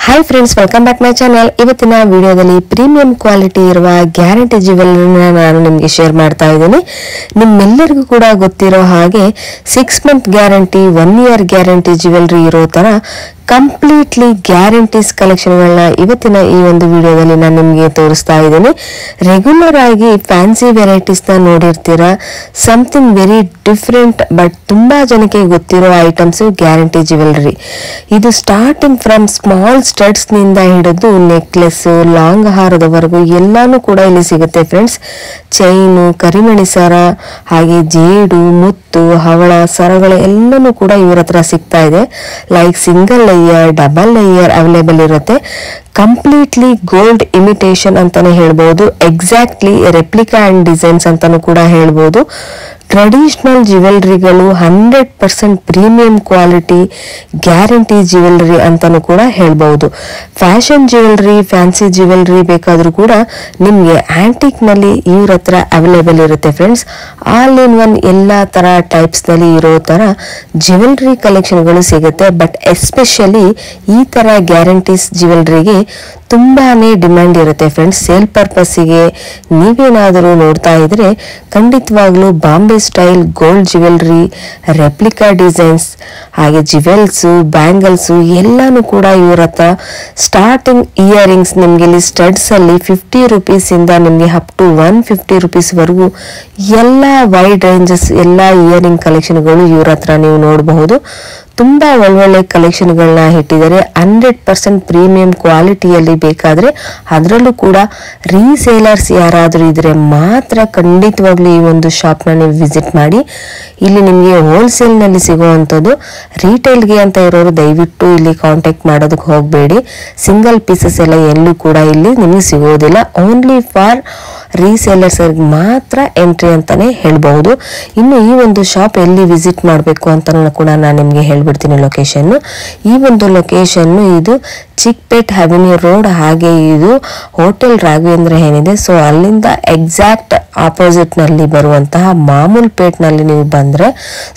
Hi friends, welcome back my channel. ಇವತ್ತಿನ ವಿಡಿಯೋದಲ್ಲಿ premium quality ಇರುವ ಗ್ಯಾರಂಟಿ ಜ್ಯುವೆಲ್ಲರಿನ ನಾನು ನಿಮಗೆ ಶೇರ್ ಮಾಡ್ತಾ ಇದ್ದೀನಿ. ನಿಮ್ಮೆಲ್ಲರಿಗೂ ಕೂಡ ಗೊತ್ತಿರೋ ಹಾಗೆ 6 month guarantee, 1 year guarantee jewellery ಇರೋ ತರ ಕಂಪ್ಲೀಟ್ಲಿ ಗ್ಯಾರಂಟೀಸ್ ಕಲೆಕ್ಷನ್ಗಳನ್ನ ಇವತ್ತಿನ ಈ ಒಂದು ವಿಡಿಯೋದಲ್ಲಿ ನಾನು ನಿಮಗೆ ತೋರಿಸ್ತಾ ಇದ್ದೀನಿ. ರೆಗ್ಯುಲರ್ ಆಗಿ ಫ್ಯಾನ್ಸಿ ವೆರೈಟೀಸ್ ನ ನೋಡಿರ್ತೀರಾ, ಸಮಥಿಂಗ್ ವೆರಿ ಡಿಫ್ರೆಂಟ್ ಬಟ್ ತುಂಬಾ ಜನಕ್ಕೆ ಗೊತ್ತಿರೋ ಐಟಮ್ಸ್ ಗ್ಯಾರಂಟಿ ಜ್ಯುವೆಲ್ಲರಿ. ಇದು ಸ್ಟಾರ್ಟಿಂಗ್ ಫ್ರಮ್ ಸ್ಮಾಲ್ ಸ್ಟಡ್ಸ್ ನಿಂದ ಹಿಡಿದು ನೆಕ್ಲೆಸ್, ಲಾಂಗ್ ಹಾರದವರೆಗೂ ಎಲ್ಲಾನು ಕೂಡ ಇಲ್ಲಿ ಸಿಗುತ್ತೆ ಫ್ರೆಂಡ್ಸ್. ಚೈನು, ಕರಿಮಣಿ ಸರ, ಹಾಗೆ ಜೇಡು, ಮುತ್ತು, ಹವಳ ಸರಗಳು ಎಲ್ಲನೂ ಕೂಡ ಇವರ ಹತ್ರ ಸಿಗ್ತಾ ಇದೆ. Like single layer, double layer available ಇರುತ್ತೆ. ಕಂಪ್ಲೀಟ್ಲಿ ಗೋಲ್ಡ್ ಇಮಿಟೇಷನ್ ಅಂತಾನೆ ಹೇಳ್ಬಹುದು, ಎಕ್ಸಾಕ್ಟ್ಲಿ ರೆಪ್ಲಿಕಾ ಅಂಡ್ ಡಿಸೈನ್ಸ್ ಅಂತಾನು ಕೂಡ ಹೇಳ್ಬಹುದು. ಟ್ರೆಡಿಷನಲ್ ಜ್ಯುವೆಲ್ಲರಿಗಳು 100% ಪ್ರೀಮಿಯಂ ಕ್ವಾಲಿಟಿ ಗ್ಯಾರಂಟಿ ಜ್ಯುವೆಲ್ಲರಿ ಅಂತಾನು ಕೂಡ ಹೇಳ್ಬಹುದು. ಫ್ಯಾಷನ್ ಜ್ಯುವೆಲ್ಲರಿ, ಫ್ಯಾನ್ಸಿ ಜ್ಯುವೆಲ್ಲರಿ ಬೇಕಾದ್ರೂ ಕೂಡ ನಿಮ್ಗೆ ಆಂಟಿಕ್ ನಲ್ಲಿ ಇವ್ರ ಹತ್ರ ಅವೈಲೇಬಲ್ ಇರುತ್ತೆ ಫ್ರೆಂಡ್ಸ್. ಆಲ್ ಇನ್ ಒನ್ ಎಲ್ಲಾ ತರ ಟೈಪ್ಸ್ ನಲ್ಲಿ ಇರೋ ತರ ಜ್ಯುವೆಲ್ಲರಿ ಕಲೆಕ್ಷನ್ಗಳು ಸಿಗುತ್ತೆ. ಬಟ್ ಎಸ್ಪೆಷಲಿ ಈ ತರ ಗ್ಯಾರಂಟೀಸ್ ಜ್ಯುವೆಲ್ಲರಿಗೆ ತುಂಬಾನೇ ಡಿಮ್ಯಾಂಡ್ ಇರುತ್ತೆ ಫ್ರೆಂಡ್ಸ್. ಸೇಲ್ ಪರ್ಪಸ್ಸಿಗೆ ನೀವೇನಾದರೂ ನೋಡ್ತಾ ಇದ್ರೆ ಖಂಡಿತವಾಗ್ಲೂ Bombay style gold jewellery, replica designs, ಹಾಗೆ ಜ್ಯುವೆಲ್ಸ್, ಬ್ಯಾಂಗಲ್ಸ್ ಎಲ್ಲಾನು ಕೂಡ ಇವ್ರ ಹತ್ರ. ಸ್ಟಾರ್ಟಿಂಗ್ ಇಯರಿಂಗ್ಸ್ ನಿಮ್ಗೆ ಇಲ್ಲಿ ಸ್ಟಡ್ಸ್ ಅಲ್ಲಿ 50 ರೂಪೀಸ್ ಇಂದ ನಿಮ್ಗೆ ಅಪ್ ಟು 150 ರೂಪೀಸ್ ವರೆಗೂ ಎಲ್ಲಾ ವೈಡ್ ರೇಂಜಸ್ ಎಲ್ಲಾ ಇಯರಿಂಗ್ ಕಲೆಕ್ಷನ್ಗಳು ಇವ್ರ ಹತ್ರ ನೀವು ನೋಡಬಹುದು. ತುಂಬಾ ಒಳ್ಳೊಳ್ಳೆ ಕಲೆಕ್ಷನ್ ಗಳನ್ನ ಇಟ್ಟಿದ್ದಾರೆ. 100% ಪ್ರೀಮಿಯಂ ಕ್ವಾಲಿಟಿಯಲ್ಲಿ ಬೇಕಾದ್ರೆ ಅದರಲ್ಲೂ ಕೂಡ ರೀಸೇಲರ್ಸ್ ಯಾರಾದ್ರೂ ಇದ್ರೆ ಮಾತ್ರ ಖಂಡಿತವಾಗ್ಲೂ ಈ ಒಂದು ಶಾಪ್ ನ ನೀವು ವಿಸಿಟ್ ಮಾಡಿ. ಇಲ್ಲಿ ನಿಮ್ಗೆ ಹೋಲ್ಸೇಲ್ ನಲ್ಲಿ ಸಿಗುವಂತದ್ದು. ರಿಟೇಲ್ಗೆ ಅಂತ ಇರೋರು ದಯವಿಟ್ಟು ಇಲ್ಲಿ ಕಾಂಟ್ಯಾಕ್ಟ್ ಮಾಡೋದಕ್ಕೆ ಹೋಗಬೇಡಿ. ಸಿಂಗಲ್ ಪೀಸಸ್ ಎಲ್ಲ ಎಲ್ಲೂ ಕೂಡ ಇಲ್ಲಿ ನಿಮಗೆ ಸಿಗೋದಿಲ್ಲ. ಓನ್ಲಿ ಫಾರ್ ರೀಸೇಲರ್ಸ್ ಮಾತ್ರ ಎಂಟ್ರಿ ಅಂತಾನೆ ಹೇಳ್ಬಹುದು. ಇನ್ನು ಈ ಒಂದು ಶಾಪ್ ಎಲ್ಲಿ ವಿಸಿಟ್ ಮಾಡಬೇಕು ಅಂತ ಕೂಡ ನಾನು ನಿಮ್ಗೆ ಹೇಳ್ಬಿಡ್ತೀನಿ ಲೊಕೇಶನ್. ಈ ಒಂದು ಲೊಕೇಶನ್ ಇದು ಚಿಕ್ಪೇಟ್ ಅವೆನ್ಯೂ ರೋಡ್, ಹಾಗೆ ಇದು ಹೋಟೆಲ್ ರಾಘವೇಂದ್ರ ಏನಿದೆ ಸೊ ಅಲ್ಲಿಂದ ಎಕ್ಸಾಕ್ಟ್ ಆಪೋಸಿಟ್ ನಲ್ಲಿ ಬರುವಂತಹ ಮಾಮೂಲ್ ಪೇಟ್ ನಲ್ಲಿ ನೀವು ಬಂದ್ರೆ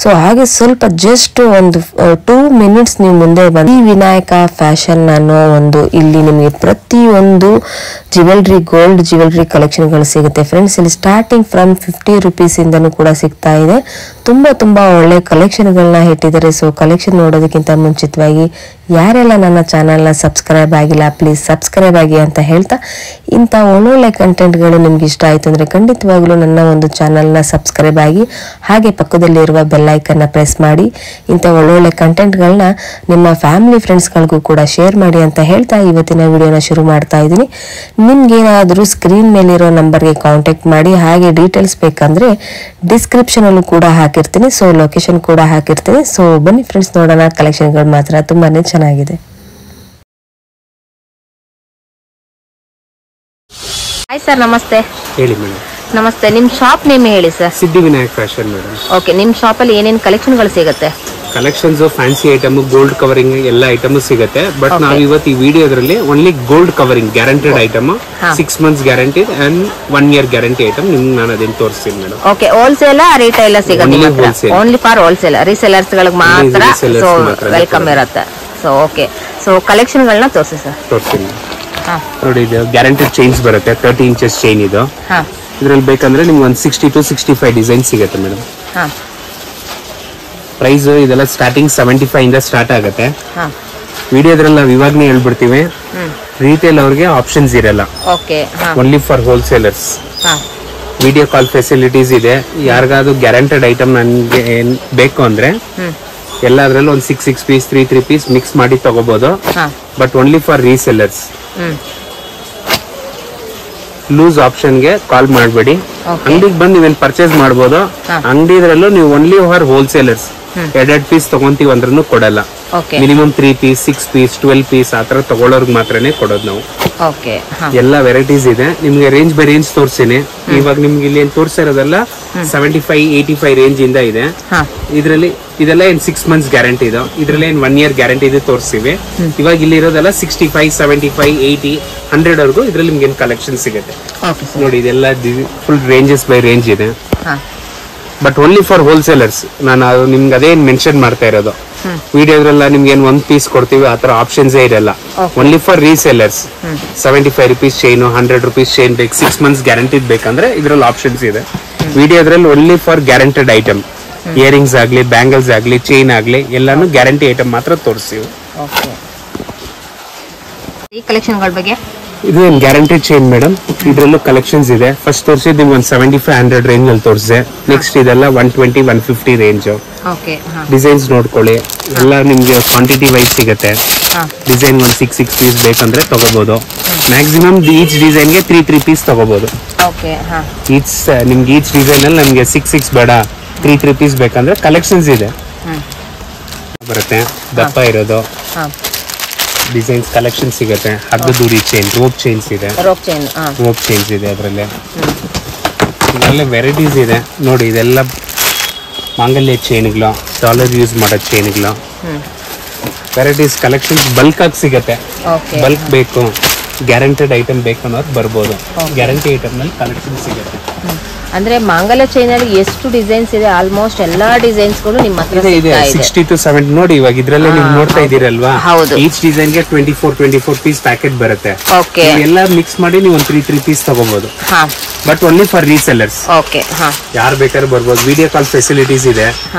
ಸೊ ಹಾಗೆ ಸ್ವಲ್ಪ ಜಸ್ಟ್ ಒಂದು 2 ಮಿನಿಟ್ಸ್ ನೀವು ಮುಂದೆ ಬಂದು ಈ ವಿನಾಯಕ ಫ್ಯಾಷನ್ ಅನ್ನೋ ಒಂದು ಇಲ್ಲಿ ನಿಮಗೆ ಪ್ರತಿಯೊಂದು ಜ್ಯುವೆಲ್ಲರಿ, ಗೋಲ್ಡ್ ಜ್ಯುವೆಲ್ಲರಿ ಕಲೆಕ್ಷನ್ ಗಳು ಸಿಗುತ್ತೆ ಫ್ರೆಂಡ್ಸ್. ಇಲ್ಲಿ ಸ್ಟಾರ್ಟಿಂಗ್ ಫ್ರಮ್ 50 ರೂಪೀಸ್ ಇಂದನೂ ಕೂಡ ಸಿಗ್ತಾ ಇದೆ. ತುಂಬಾ ಒಳ್ಳೆ ಕಲೆಕ್ಷನ್ ಗಳನ್ನ ಇಟ್ಟಿದ್ದಾರೆ. ಸೊ ಕಲೆಕ್ಷನ್ ನೋಡೋದಕ್ಕಿಂತ ಮುಂಚಿತವಾಗಿ ಯಾರೆಲ್ಲ ನನ್ನ ಚಾನೆಲ್ ನ ಸಬ್ಸ್ಕ್ರೈಬ್ ಆಗಿಲ್ಲ ಪ್ಲೀಸ್ ಸಬ್ಸ್ಕ್ರೈಬ್ ಆಗಿ ಅಂತ ಹೇಳ್ತಾ, ಇಂಥ ಒಳ್ಳೊಳ್ಳೆ ಕಂಟೆಂಟ್ ಗಳು ನಿಮ್ಗೆ ಇಷ್ಟ ಆಯ್ತು ಅಂದ್ರೆ ಖಂಡಿತವಾಗ್ಲೂ ನನ್ನ ಒಂದು ಚಾನೆಲ್ ನ ಸಬ್ಸ್ಕ್ರೈಬ್ ಆಗಿ ಹಾಗೆ ಪಕ್ಕದಲ್ಲಿರುವ ಬೆಲ್ ಐಕನ್ ನ ಪ್ರೆಸ್ ಮಾಡಿ ಇಂಥ ಒಳ್ಳೊಳ್ಳೆ ಕಂಟೆಂಟ್ ಗಳನ್ನ ನಿಮ್ಮ ಫ್ಯಾಮಿಲಿ ಫ್ರೆಂಡ್ಸ್ ಗಳಿಗೂ ಕೂಡ ಶೇರ್ ಮಾಡಿ ಅಂತ ಹೇಳ್ತಾ ಇವತ್ತಿನ ವಿಡಿಯೋನ ಶುರು ಮಾಡ್ತಾ ಇದ್ದೀನಿ. ನಿಮ್ಗೇನಾದ್ರೂ ಸ್ಕ್ರೀನ್ ಮೇಲಿರೋ ನಂಬರ್ಗೆ ಕಾಂಟ್ಯಾಕ್ಟ್ ಮಾಡಿ. ಹಾಗೆ ಡೀಟೇಲ್ಸ್ ಬೇಕಂದ್ರೆ ಡಿಸ್ಕ್ರಿಪ್ಷನ್ ಅಲ್ಲೂ ಕೂಡ ಹಾಕಿರ್ತೀನಿ. ಸೊ ಲೊಕೇಶನ್ ಕೂಡ ಹಾಕಿರ್ತೀನಿ. ಸೊ ಬನ್ನಿ ಫ್ರೆಂಡ್ಸ್, ನೋಡೋಣ. ಕಲೆಕ್ಷನ್ ಗಳು ಮಾತ್ರ ತುಂಬಾನೇ ಚೆನ್ನಾಗಿದೆ. ಹಾಯ್ ಸರ್, ನಮಸ್ತೆ. ಹೇಳಿ ಮೇಡಮ್. ನಮಸ್ತೆ, ನಿಮ್ ಶಾಪ್ ನೇಮ್ ಹೇಳಿ sir. Siddhivinayak fashion madam. Okay, ನಿಮ್ ಶಾಪ್ ಅಲ್ಲಿ ಏನೇನ್ ಕಲೆಕ್ಷನ್ ಗಳು ಸಿಗುತ್ತೆ? Collections fancy item, gold covering ಎಲ್ಲ ಐಟಮ್ ಸಿಗುತ್ತೆ. ಬಟ್ ನಾವು ಇವತ್ತು ಈ ವಿಡಿಯೋದ್ರಲ್ಲಿ only gold covering guaranteed item, 6 months guarantee and 1 year guarantee item ನಿಮ್ಗೆ ನಾನು ಅದನ್ನ ತೋರಿಸ್ತೀನಿ ಮೇಡಮ್. ಓಕೆ, ಹೋಲ್ಸೇಲ್ ರಿಟೇಲ್ ಸಿಗುತ್ತೆ? ಓನ್ಲಿ ಫಾರ್ ಹೋಲ್ಸೇಲ್, ರೀಸೆಲರ್ಸ್ ಗಳಿಗೆ ಮಾತ್ರ. ಸೊ ವೆಲ್ಕಮ್ ಇರುತ್ತೆ. ಸೊ ಓಕೆ, ಸೊ ಕಲೆಕ್ಷನ್ ಗಳನ್ನ ತೋರಿಸಿ ಸರ್. ತೋರಿಸ್ತೀನಿ ನೋಡಿ. ಇದು ಗ್ಯಾರಂಟೆಡ್ ಚೈನ್ಸ್ ಬರುತ್ತೆ, 30 ಇಂಚಸ್ ಚೈನ್ ಇದು. ಇದ್ರಲ್ಲಿ ಬೇಕಂದ್ರೆ ನಿಮ್ಗೆ ಒಂದು 60 to 65 ಡಿಸೈನ್ ಸಿಗುತ್ತೆ ಮೇಡಮ್. ಪ್ರೈಸ್ ಇದೆಲ್ಲ ಸ್ಟಾರ್ಟಿಂಗ್ 75 ಇಂದ ಸ್ಟಾರ್ಟ್ ಆಗುತ್ತೆ. ವಿಡಿಯೋದ್ರಲ್ಲಿ ನಾವು ಇವಾಗನೇ ಹೇಳ್ಬಿಡ್ತೀವಿ, ರಿಟೇಲ್ ಅವ್ರಿಗೆ ಆಪ್ಷನ್ಸ್ ಇರಲ್ಲ. Only for wholesalers. Video call facilities ಇದೆ. ಯಾರಿಗಾದ್ರು ಗ್ಯಾರಂಟೆಡ್ ಐಟಮ್ ನನ್ಗೆ ಬೇಕು ಅಂದ್ರೆ ಎಲ್ಲಾದ್ರಲ್ಲೂ ಒಂದು 6 ಪೀಸ್ 3 ಪೀಸ್ ಮಿಕ್ಸ್ ಮಾಡಿ ತಗೋಬಹುದು. But only for resellers. Loose ಆಪ್ಷನ್ಗೆ ಕಾಲ್ ಮಾಡಬೇಡಿ. ಅಂಗಡಿಗೆ ಬಂದು ನೀವೇನ್ ಪರ್ಚೇಸ್ ಮಾಡಬಹುದು. ಅಂಗಡಿದ್ರಲ್ಲೂ ನೀವು ಓನ್ಲಿ ಫಾರ್ ಹೋಲ್ಸೇಲರ್ಸ್ 2 ಪೀಸ್ ತಗೊಂತೀವಿ ಅಂದ್ರೂ ಕೊಡಲ್ಲ. ಮಿನಿಮಮ್ 3 ಪೀಸ್ 6 ಪೀಸ್ 12 ಪೀಸ್ ಆತರ ತಗೊಳ್ಳೋರ್ಗ್ ಮಾತ್ರನೇ ಕೊಡೋದು ನಾವು. ಎಲ್ಲ ವೆರೈಟೀಸ್ ಇದೆ. ನಿಮ್ಗೆ ರೇಂಜ್ ಬೈ ರೇಂಜ್ ತೋರ್ಸಿನಿ. ಇವಾಗ ನಿಮ್ಗೆ ಇಲ್ಲಿ ಏನ್ ತೋರ್ಸಿರೋದಲ್ಲ 75, 85 ರೇಂಜ್ ಇಂದ ಇದೆ. ಇದ್ರಲ್ಲಿ ಇದೆಲ್ಲ ಏನ್ 6 ಮಂತ್ಸ್ ಗ್ಯಾರಂಟಿ ಇದೆ. ಇದ್ರಲ್ಲಿ ಏನ್ 1 ಇಯರ್ ಗ್ಯಾರಂಟಿ ಇದೆ ತೋರಿಸಿವಿ. ಇವಾಗ ಇಲ್ಲಿ ಇರೋದೆಲ್ಲ 65, 75, 80, 100 ವರ್ಗೂ ಇದ್ರಲ್ಲಿ ನಿಮ್ಗೆ ಕಲೆಕ್ಷನ್ ಸಿಗುತ್ತೆ ನೋಡಿ. ಇದೆಲ್ಲ ಫುಲ್ ರೇಂಜಸ್ ಬೈ ರೇಂಜ್ ಇದೆ. But only for wholesalers. ನಾನು ನಿಮ್ಗೆ ಅದೇ ಮೆನ್ಷನ್ ಮಾಡ್ತಾ ಇರೋದು. ವಿಡಿಯೋದ್ರೆಲ್ಲ ನಿಮ್ಗೆ ಏನ್ ಒಂದ್ ಪೀಸ್ ಕೊಡ್ತೀವಿ ಆತರ ಆಪ್ಷನ್ಸ್ ಇರಲ್ಲ. Only for resellers. 75 rupees chain, 100 rupees chain ಬೇಕು, 6 months ಗ್ಯಾರಂಟಿದ್ ಬೇಕಂದ್ರೆ ಇದ್ರಲ್ಲಿ ಆಪ್ಷನ್ಸ್ ಇದೆ. ವಿಡಿಯೋದ್ರಲ್ಲಿ only for guaranteed item, earrings ಆಗ್ಲಿ, ಬ್ಯಾಂಗಲ್ಸ್ ಆಗ್ಲಿ, ಚೈನ್ ಆಗ್ಲಿ ಎಲ್ಲಾನು ಗ್ಯಾರಂಟಿ ಐಟಮ್ ಮಾತ್ರ ತೋರಿಸ್ತೀವಿ. ಈ ಕಲೆಕ್ಷನ್ಗಳ ಬಗ್ಗೆ ಇದು ಏನ್ ಗ್ಯಾರಂಟಿಡ್ ಚೈನ್ ಮೇಡಮ್. ಇದ್ರಲ್ಲೂ ಕಲೆಕ್ಷನ್ಸ್ ಇದೆ. ಫಸ್ಟ್ ತೋರಿಸಿದ್ ನಿಮ್ಗೆ ಒಂದು 75-100 ರೇಂಜ್ ಅಲ್ಲಿ ತೋರಿಸಿದೆ. ನೆಕ್ಸ್ಟ್ ಇದೆಲ್ಲ 120-150 ರೇಂಜ್. ಡಿಸೈನ್ಸ್ ನೋಡ್ಕೊಳ್ಳಿ, ಎಲ್ಲ ನಿಮ್ಗೆ ಕ್ವಾಂಟಿಟಿ ವೈಸ್ ಸಿಗುತ್ತೆ. ಡಿಸೈನ್ ಒಂದು 6 ಪೀಸ್ ಬೇಕಂದ್ರೆ ತಗೋಬಹುದು. ಮ್ಯಾಕ್ಸಿಮಮ್ ಈಚ್ ಡಿಸೈನ್ಗೆ 3 ಪೀಸ್ ತಗೋಬಹುದು. ಈಚ್ ನಿಮ್ಗೆ ಈಚ್ ಡಿಸೈನ್ ಅಲ್ಲಿ ನಮ್ಗೆ 6 ಬೇಡ, 3 ಪೀಸ್ ಬೇಕಂದ್ರೆ ಕಲೆಕ್ಷನ್ಸ್ ಇದೆ ಬರುತ್ತೆ. ದಪ್ಪ ಇರೋದು ಡಿಸೈನ್ಸ್ ಕಲೆಕ್ಷನ್ ಸಿಗುತ್ತೆ. ಹಗ್ಗ ದೂರಿ ಚೈನ್, ರೋಪ್ ಚೈನ್ಸ್ ಇದೆ, ರೋಪ್ ಚೈನ್ಸ್ ಇದೆ. ಅದರಲ್ಲಿ ವೆರೈಟೀಸ್ ಇದೆ ನೋಡಿ. ಇದೆಲ್ಲ ಮಾಂಗಲ್ಯ ಚೈನ್ಗಳು, ಡಾಲರ್ ಯೂಸ್ ಮಾಡೋ ಚೈನ್ಗಳು, ವೆರೈಟೀಸ್ ಕಲೆಕ್ಷನ್ಸ್ ಬಲ್ಕ್ ಆಗಿ ಸಿಗುತ್ತೆ. ಬಲ್ಕ್ ಬೇಕು, ಗ್ಯಾರಂಟೆಡ್ ಐಟಮ್ ಬೇಕು ಅನ್ನೋದು ಬರ್ಬೋದು. ಗ್ಯಾರಂಟಿ ಐಟಮ್ ನಲ್ಲಿ ಕಲೆಕ್ಷನ್ ಸಿಗುತ್ತೆ. ಅಂದ್ರೆ ಮಾಂಗಲ್ಯ ಚೈನ್ ಅಲ್ಲಿ ಎಷ್ಟು ಡಿಸೈನ್ಸ್ ಇದೆ? ಆಲ್ಮೋಸ್ಟ್ ಎಲ್ಲಾ ಡಿಸೈನ್ಸ್ ಗಳು ನಿಮ್ಮ ಹತ್ರ ಇದೆ. 60 to 70 ನೋಡಿ. ಇವಾಗ ಇದ್ರಲ್ಲೇ ನೀವು ನೋಡ್ತಾ ಇದೀರಲ್ವಾ, ಈಚ್ ಡಿಸೈನ್ ಗೆ 24 ಪೀಸ್ ಪ್ಯಾಕೆಟ್ ಬರುತ್ತೆ. ಎಲ್ಲ ಮಿಕ್ಸ್ ಮಾಡಿ ನೀವು ಒಂದು 3 ಪೀಸ್ ತಗೋಬಹುದು. But only for resellers. ಯಾರು ಬೇಕಾದ್ರೂ ಬರ್ಬೋದು. ವಿಡಿಯೋ ಕಾಲ್ ಫೆಸಿಲಿಟೀಸ್ ಇದೆ.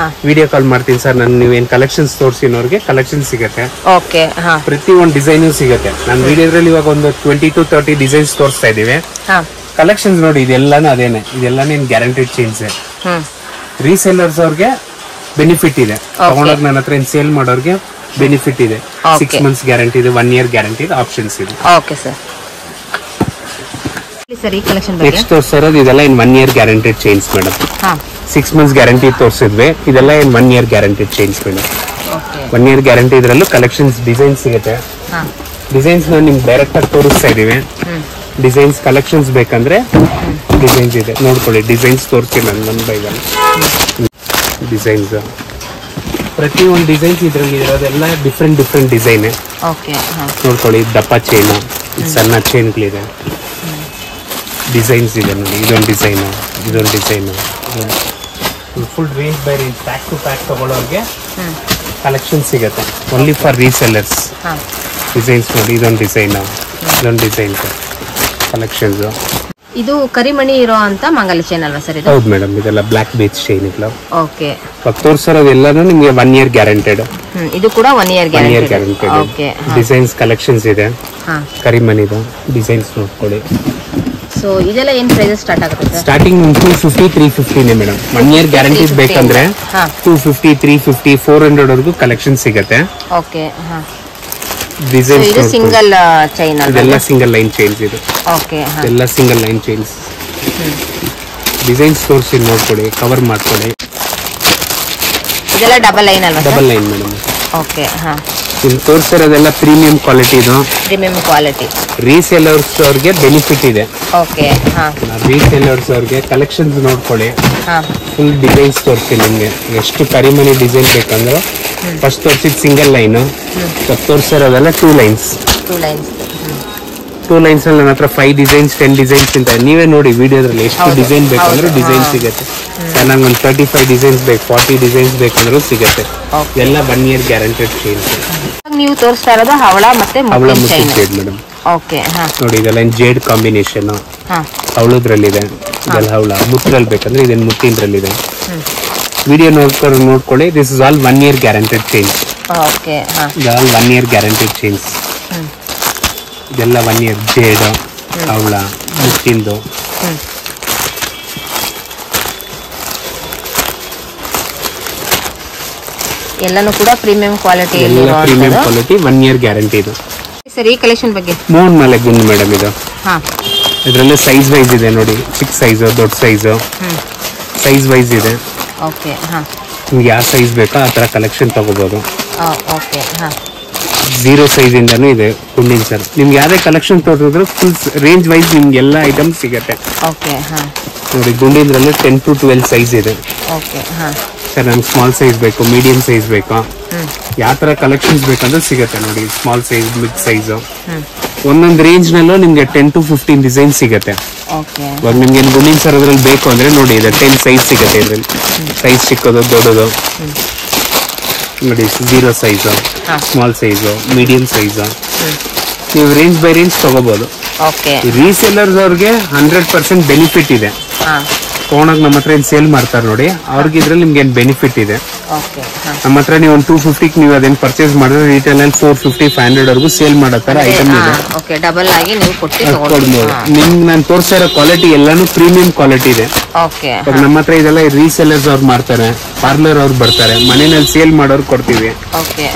ವಿಡಿಯೋ ಕಾಲ್ ಮಾಡ್ತೀನಿ ಸರ್ ನಾನು, ನೀವೇನ್ ಕಲೆಕ್ಷನ್ಸ್ ತೋರಿಸಿನವ್ರಿಗೆ ಕಲೆಕ್ಷನ್ ಸಿಗುತ್ತೆ. ಪ್ರತಿ ಒಂದು ಡಿಸೈನ್ ಸಿಗುತ್ತೆ. ನಾನು ವಿಡಿಯೋದ್ರಲ್ಲಿ ಇವಾಗ ಒಂದು 20 to 30 ಡಿಸೈನ್ಸ್ ತೋರಿಸ್ತಾ ಇದೀವಿ. ಕಲೆಕ್ಷನ್ಸ್ ನೋಡಿ, ಇದೆಲ್ಲಾನು ಅದೇನೆ. ಇದೆಲ್ಲಾನು ಗ್ಯಾರಂಟಿಡ್ ಚೇಂಜ್. ರೀಸೆಲ್ಲರ್ಸ್ ಅವ್ರಿಗೆ ಬೆನಿಫಿಟ್ ಇದೆ. ತಗೊಂಡೋಗಿ ನನ್ನ ಹತ್ರ ಸೇಲ್ ಮಾಡೋರ್ಗೆ ಬೆನಿಫಿಟ್ ಇದೆ. 6 months ಗ್ಯಾರಂಟಿ ಇದೆ, 1 year ಗ್ಯಾರಂಟಿ ಆಪ್ಷನ್ಸ್ ಇದೆ. ನೆಕ್ಸ್ಟ್ ತೋರಿಸೋದು ಇದೆಲ್ಲ in 1 year guaranteed change madam. 6 months guarantee ತೋರಿಸಿದ್ವಿ. ಇದೆಲ್ಲ in 1 year guaranteed change madam. 1 year guarantee ಇದ್ರಲ್ಲೂ ಕಲೆಕ್ಷನ್ಸ್ ಡಿಸೈನ್ ಸಿಗುತ್ತೆ. ಡಿಸೈನ್ಸ್ ನಾವು ನಿಮ್ಗೆ ಡೈರೆಕ್ಟ್ ಆಗಿ ತೋರಿಸ್ತಾ ಇದೀವಿ. ಡಿಸೈನ್ಸ್ ಕಲೆಕ್ಷನ್ಸ್ ಬೇಕಂದ್ರೆ ಡಿಸೈನ್ಸ್ ಇದೆ ನೋಡ್ಕೊಳ್ಳಿ. ಡಿಸೈನ್ಸ್ ತೋರಿಸ್ತೀನಿ ನಾನು 1 by 1. ಡಿಸೈನ್ಸ್ ಪ್ರತಿ ಒಂದು ಡಿಸೈನ್ಸ್ ಇದ್ರಲ್ಲಿ ಇರೋದೆಲ್ಲ ಡಿಫ್ರೆಂಟ್ ಡಿಸೈನ್ ನೋಡ್ಕೊಳ್ಳಿ. ದಪ್ಪ ಚೈನ್, ಸಣ್ಣ ಚೈನ್ಗಳಿದೆ, ಡಿಸೈನ್ಸ್ ಇದೆ ನೋಡಿ. ಇದೊಂದು ಡಿಸೈನ್, ಇದೊಂದು design, full range by range, pack to pack ತಗೊಳ್ಳೋರಿಗೆ ಕಲೆಕ್ಷನ್ ಸಿಗುತ್ತೆ. Only for resellers. ಡಿಸೈನ್ಸ್ ನೋಡಿ. ಇದೊಂದು ಡಿಸೈನ್, ಇದೊಂದು ಡಿಸೈನ್ ಕಲೆಕ್ಷನ್ಸ್. ಇದು ಕರಿಮಣಿ ಇರೋ ಅಂತ ಮಂಗಲ್ಯ ಚೈನ್ ಅಲ್ವಾ ಸರ್? ಹೌದು ಮೇಡಮ್. ಇದೆಲ್ಲ ಬ್ಲಾಕ್ ಬೀಚ್ ಚೈನ್. ತೋರಿಸೋದೆಲ್ಲನೂ ನಿಮಗೆ 1 year ಗ್ಯಾರಂಟೆಡ್. ಇದು ಕೂಡ 1 year ಗ್ಯಾರಂಟೆಡ್. ಡಿಸೈನ್ಸ್ ಕಲೆಕ್ಷನ್ಸ್ ಇದೆ. ಕರಿಮಣಿದು ಡಿಸೈನ್ಸ್ ನೋಡ್ಕೊಳ್ಳಿ. ಸೊ ಇದೆಲ್ಲ ಏನ್ ಪ್ರೈಸಸ್ ಸ್ಟಾರ್ಟ್ ಆಗುತ್ತೆ sir? Starting 250-350 madam. 1 year guarantee ಬೇಕಂದ್ರೆ 250-350 400 ವರೆಗೂ ಕಲೆಕ್ಷನ್ ಸಿಗುತ್ತೆ. ಡಿಸೈನ್ಸ್ ಇದು ಸಿಂಗಲ್ ಚೈನ್ ಅಲ್ಲ? ಇದೆಲ್ಲ ಸಿಂಗಲ್ ಲೈನ್ ಚೈನ್ಸ್. ಇದು ಎಲ್ಲ ಸಿಂಗಲ್ ಲೈನ್ ಚೈನ್ಸ್. ಡಿಸೈನ್ಸ್ ತೋರಿಸಿ ನೋಡ್ಕೊಳ್ಳಿ, ಕವರ್ ಮಾಡ್ಕೊಳ್ಳಿ. ಇದೆಲ್ಲ ಡಬಲ್ ಲೈನ್ ಅಲ್ವಾ? Double line madam. ಇಲ್ಲಿ ತೋರಿಸಿರೋದೆಲ್ಲ ಪ್ರೀಮಿಯಂ ಕ್ವಾಲಿಟಿ. ಇದು ಪ್ರೀಮಿಯಂ ಕ್ವಾಲಿಟಿ. ರೀಸೇಲರ್ಸ್ ಅವ್ರಿಗೆ ಬೆನಿಫಿಟ್ ಇದೆ. ರೀಸೇಲರ್ಸ್ ಅವ್ರಿಗೆ ಕಲೆಕ್ಷನ್ಸ್ ನೋಡ್ಕೊಳ್ಳಿ. ಫುಲ್ ಡಿಸೈನ್ಸ್ ತೋರಿಸ್ತೀನಿ ನಿಮ್ಗೆ. ಎಷ್ಟು ಕರಿಮಣಿ ಡಿಸೈನ್ ಬೇಕಂದ್ರೆ ಫಸ್ಟ್ ತೋರಿಸಿದ್ ಸಿಂಗಲ್ ಲೈನ್, ತೋರಿಸಿರೋದೆಲ್ಲ 2 ಲೈನ್ಸ್. 2 ಲೈನ್ಸ್ ಅಲ್ಲಿ ನನ್ನ ಹತ್ರ 5 ಡಿಸೈನ್ಸ್ 10 ಡಿಸೈನ್ಸ್ ಅಂತ ನೀವೇ ನೋಡಿ ವಿಡಿಯೋದ್ರಲ್ಲಿ. ಎಷ್ಟು ಡಿಸೈನ್ ಬೇಕಂದ್ರೆ ಡಿಸೈನ್ ಸಿಗುತ್ತೆ. ಚೆನ್ನಾಗಿ ಒಂದು 35 ಡಿಸೈನ್ಸ್ ಬೇಕು, 40 ಡಿಸೈನ್ಸ್ ಬೇಕಂದ್ರೂ ಸಿಗುತ್ತೆ. ಎಲ್ಲ 1 year ಗ್ಯಾರಂಟೆಡ್ ಚೈನ್ಸ್. ನೀವು ತೋರಿಸ್ತಾ ಇರೋದು ಹವಳ ಮತ್ತೆ ಮುತ್ತಿನ ಜೇಡ್ ಮೇಡಮ್. ನೋಡಿ ಇದೆಲ್ಲ ಜೇಡ್ ಕಾಂಬಿನೇಷನ್. ಹವಳದ್ರಲ್ಲಿದೆ, ಇದೆಲ್ಲ ಹವಳ. ಮುತ್ತರಲ್ಲಿ ಬೇಕಂದ್ರೆ ಇದೇನು ಮುತ್ತಿನದ್ರಲ್ಲಿದೆ. ವಿಡಿಯೋ ನೋಡ್ಕೊಳ್ಳಿ. This is all 1 year guaranteed change. All 1 year guaranteed change. ಇದೆಲ್ಲ 1 year ಜೇಡ್, ಹವಳ, ಮುತ್ತಿಂದು. ಎಲ್ಲಾನು ಕೂಡ premium quality. Premium quality 1 year guarantee. ಇದು ಸರ್ ಈ ಕಲೆಕ್ಷನ್ ಬಗ್ಗೆ ಮೂನ್ ಮೇಲೆ ಗುಂಡು ಮೇಡಮ್. ಇದು ಇದರಲ್ಲಿ ಸೈಜ್ ವೈಸ್ ಇದೆ ನೋಡಿ. 6 ಸೈಜ್, ದೊಡ್ಡ ಸೈಜ್, ಸೈಜ್ ವೈಸ್ ಇದೆ. ನಿಮ್ಗೆ ಯಾವ ಸೈಜ್ ಬೇಕೋ ಆ ತರ ಕಲೆಕ್ಷನ್ ತಗೋಬಹುದು. 0 ಸೈಜ್ ಇಂದಾನು ಇದೆ ಗುಂಡಿನ ಸರ್. ನಿಮ್ಗೆ ಯಾವ್ದೇ ಕಲೆಕ್ಷನ್ ತೋರಿಸಿದ್ರು ಫುಲ್ ರೇಂಜ್ ವೈಸ್ ನಿಮ್ಗೆ ಎಲ್ಲ ಐಟಮ್ ಸಿಗುತ್ತೆ. ನೋಡಿ ಗುಂಡಿಂದ್ರಲ್ಲಿ 10 to 12 ಸೈಜ್ ಇದೆ ಸರ್. ನಮ್ಗೆ ಸ್ಮಾಲ್ ಸೈಜ್ ಬೇಕು, ಮೀಡಿಯಂ ಸೈಜ್ ಬೇಕು, ಯಾವ ತರ ಕಲೆಕ್ಷನ್ಸ್ ಬೇಕಂದ್ರೆ ಸಿಗುತ್ತೆ ನೋಡಿ. ಸ್ಮಾಲ್ ಸೈಜ್, ಮಿಡ್ ಸೈಜ್, ಒಂದೊಂದು ರೇಂಜ್ ನಲ್ಲೂ ನಿಮ್ಗೆ 10 to 15 ಡಿಸೈನ್ ಸಿಗುತ್ತೆ. ಇವಾಗ ನಿಮ್ಗೆ ಗುಂಡಿನ ಸರ್ ಅದ್ರಲ್ಲಿ ಬೇಕು ಅಂದ್ರೆ ನೋಡಿ, ಇದೆ 10 ಸೈಜ್ ಸಿಗುತ್ತೆ. ಇದ್ರಲ್ಲಿ ಸೈಜ್ ಚಿಕ್ಕದು, ದೊಡ್ಡದು ನೋಡಿ 0 size, small size, medium size, ನೀವು ರೇಂಜ್ ಬೈ ರೇಂಜ್ ತಗೋಬಹುದು. ರೀಸೇಲರ್ಸ್ ಅವ್ರಿಗೆ 100% ಬೆನಿಫಿಟ್ ಇದೆ. ತಗೊಂಡಾಗ ನಮ್ಮ ಹತ್ರ ಏನ್ ಸೇಲ್ ಮಾಡ್ತಾರೆ ನೋಡಿ, ಅವ್ರಿಗೆ ಇದ್ರಲ್ಲಿ ನಿಮ್ಗೆ ಏನ್ ಬೆನಿಫಿಟ್ ಇದೆ. ನಮ್ಮ ಹತ್ರ ನೀವು ಒಂದು 250 ನೀವು ಅದೇನ್ ಪರ್ಚೇಸ್ ಮಾಡಿದ್ರೆ ರಿಟೇಲ್ ಅಲ್ಲಿ 450 500 ವರೆಗೂ ಸೇಲ್ ಮಾಡೋ ತರ ಐಟಮ್ ಇದೆ. ಡಬಲ್ ಆಗಿ ನೀವು ಕೊಡ್ಬೋದು. ನಿಮ್ಗೆ ನಾನು ತೋರಿಸ್ತಾ ಇರೋ ಕ್ವಾಲಿಟಿ ಎಲ್ಲಾನು ಪ್ರೀಮಿಯಂ ಕ್ವಾಲಿಟಿ ಇದೆ. ನಮ್ಮ ಹತ್ರ ಇದೆಲ್ಲ ರೀಸೇಲರ್ಸ್ ಅವ್ರು ಮಾಡ್ತಾರೆ, ಪಾರ್ಲರ್ ಅವ್ರು ಬರ್ತಾರೆ, ಮನೆಯಲ್ಲಿ ಸೇಲ್ ಮಾಡೋರು ಕೊಡ್ತೀವಿ.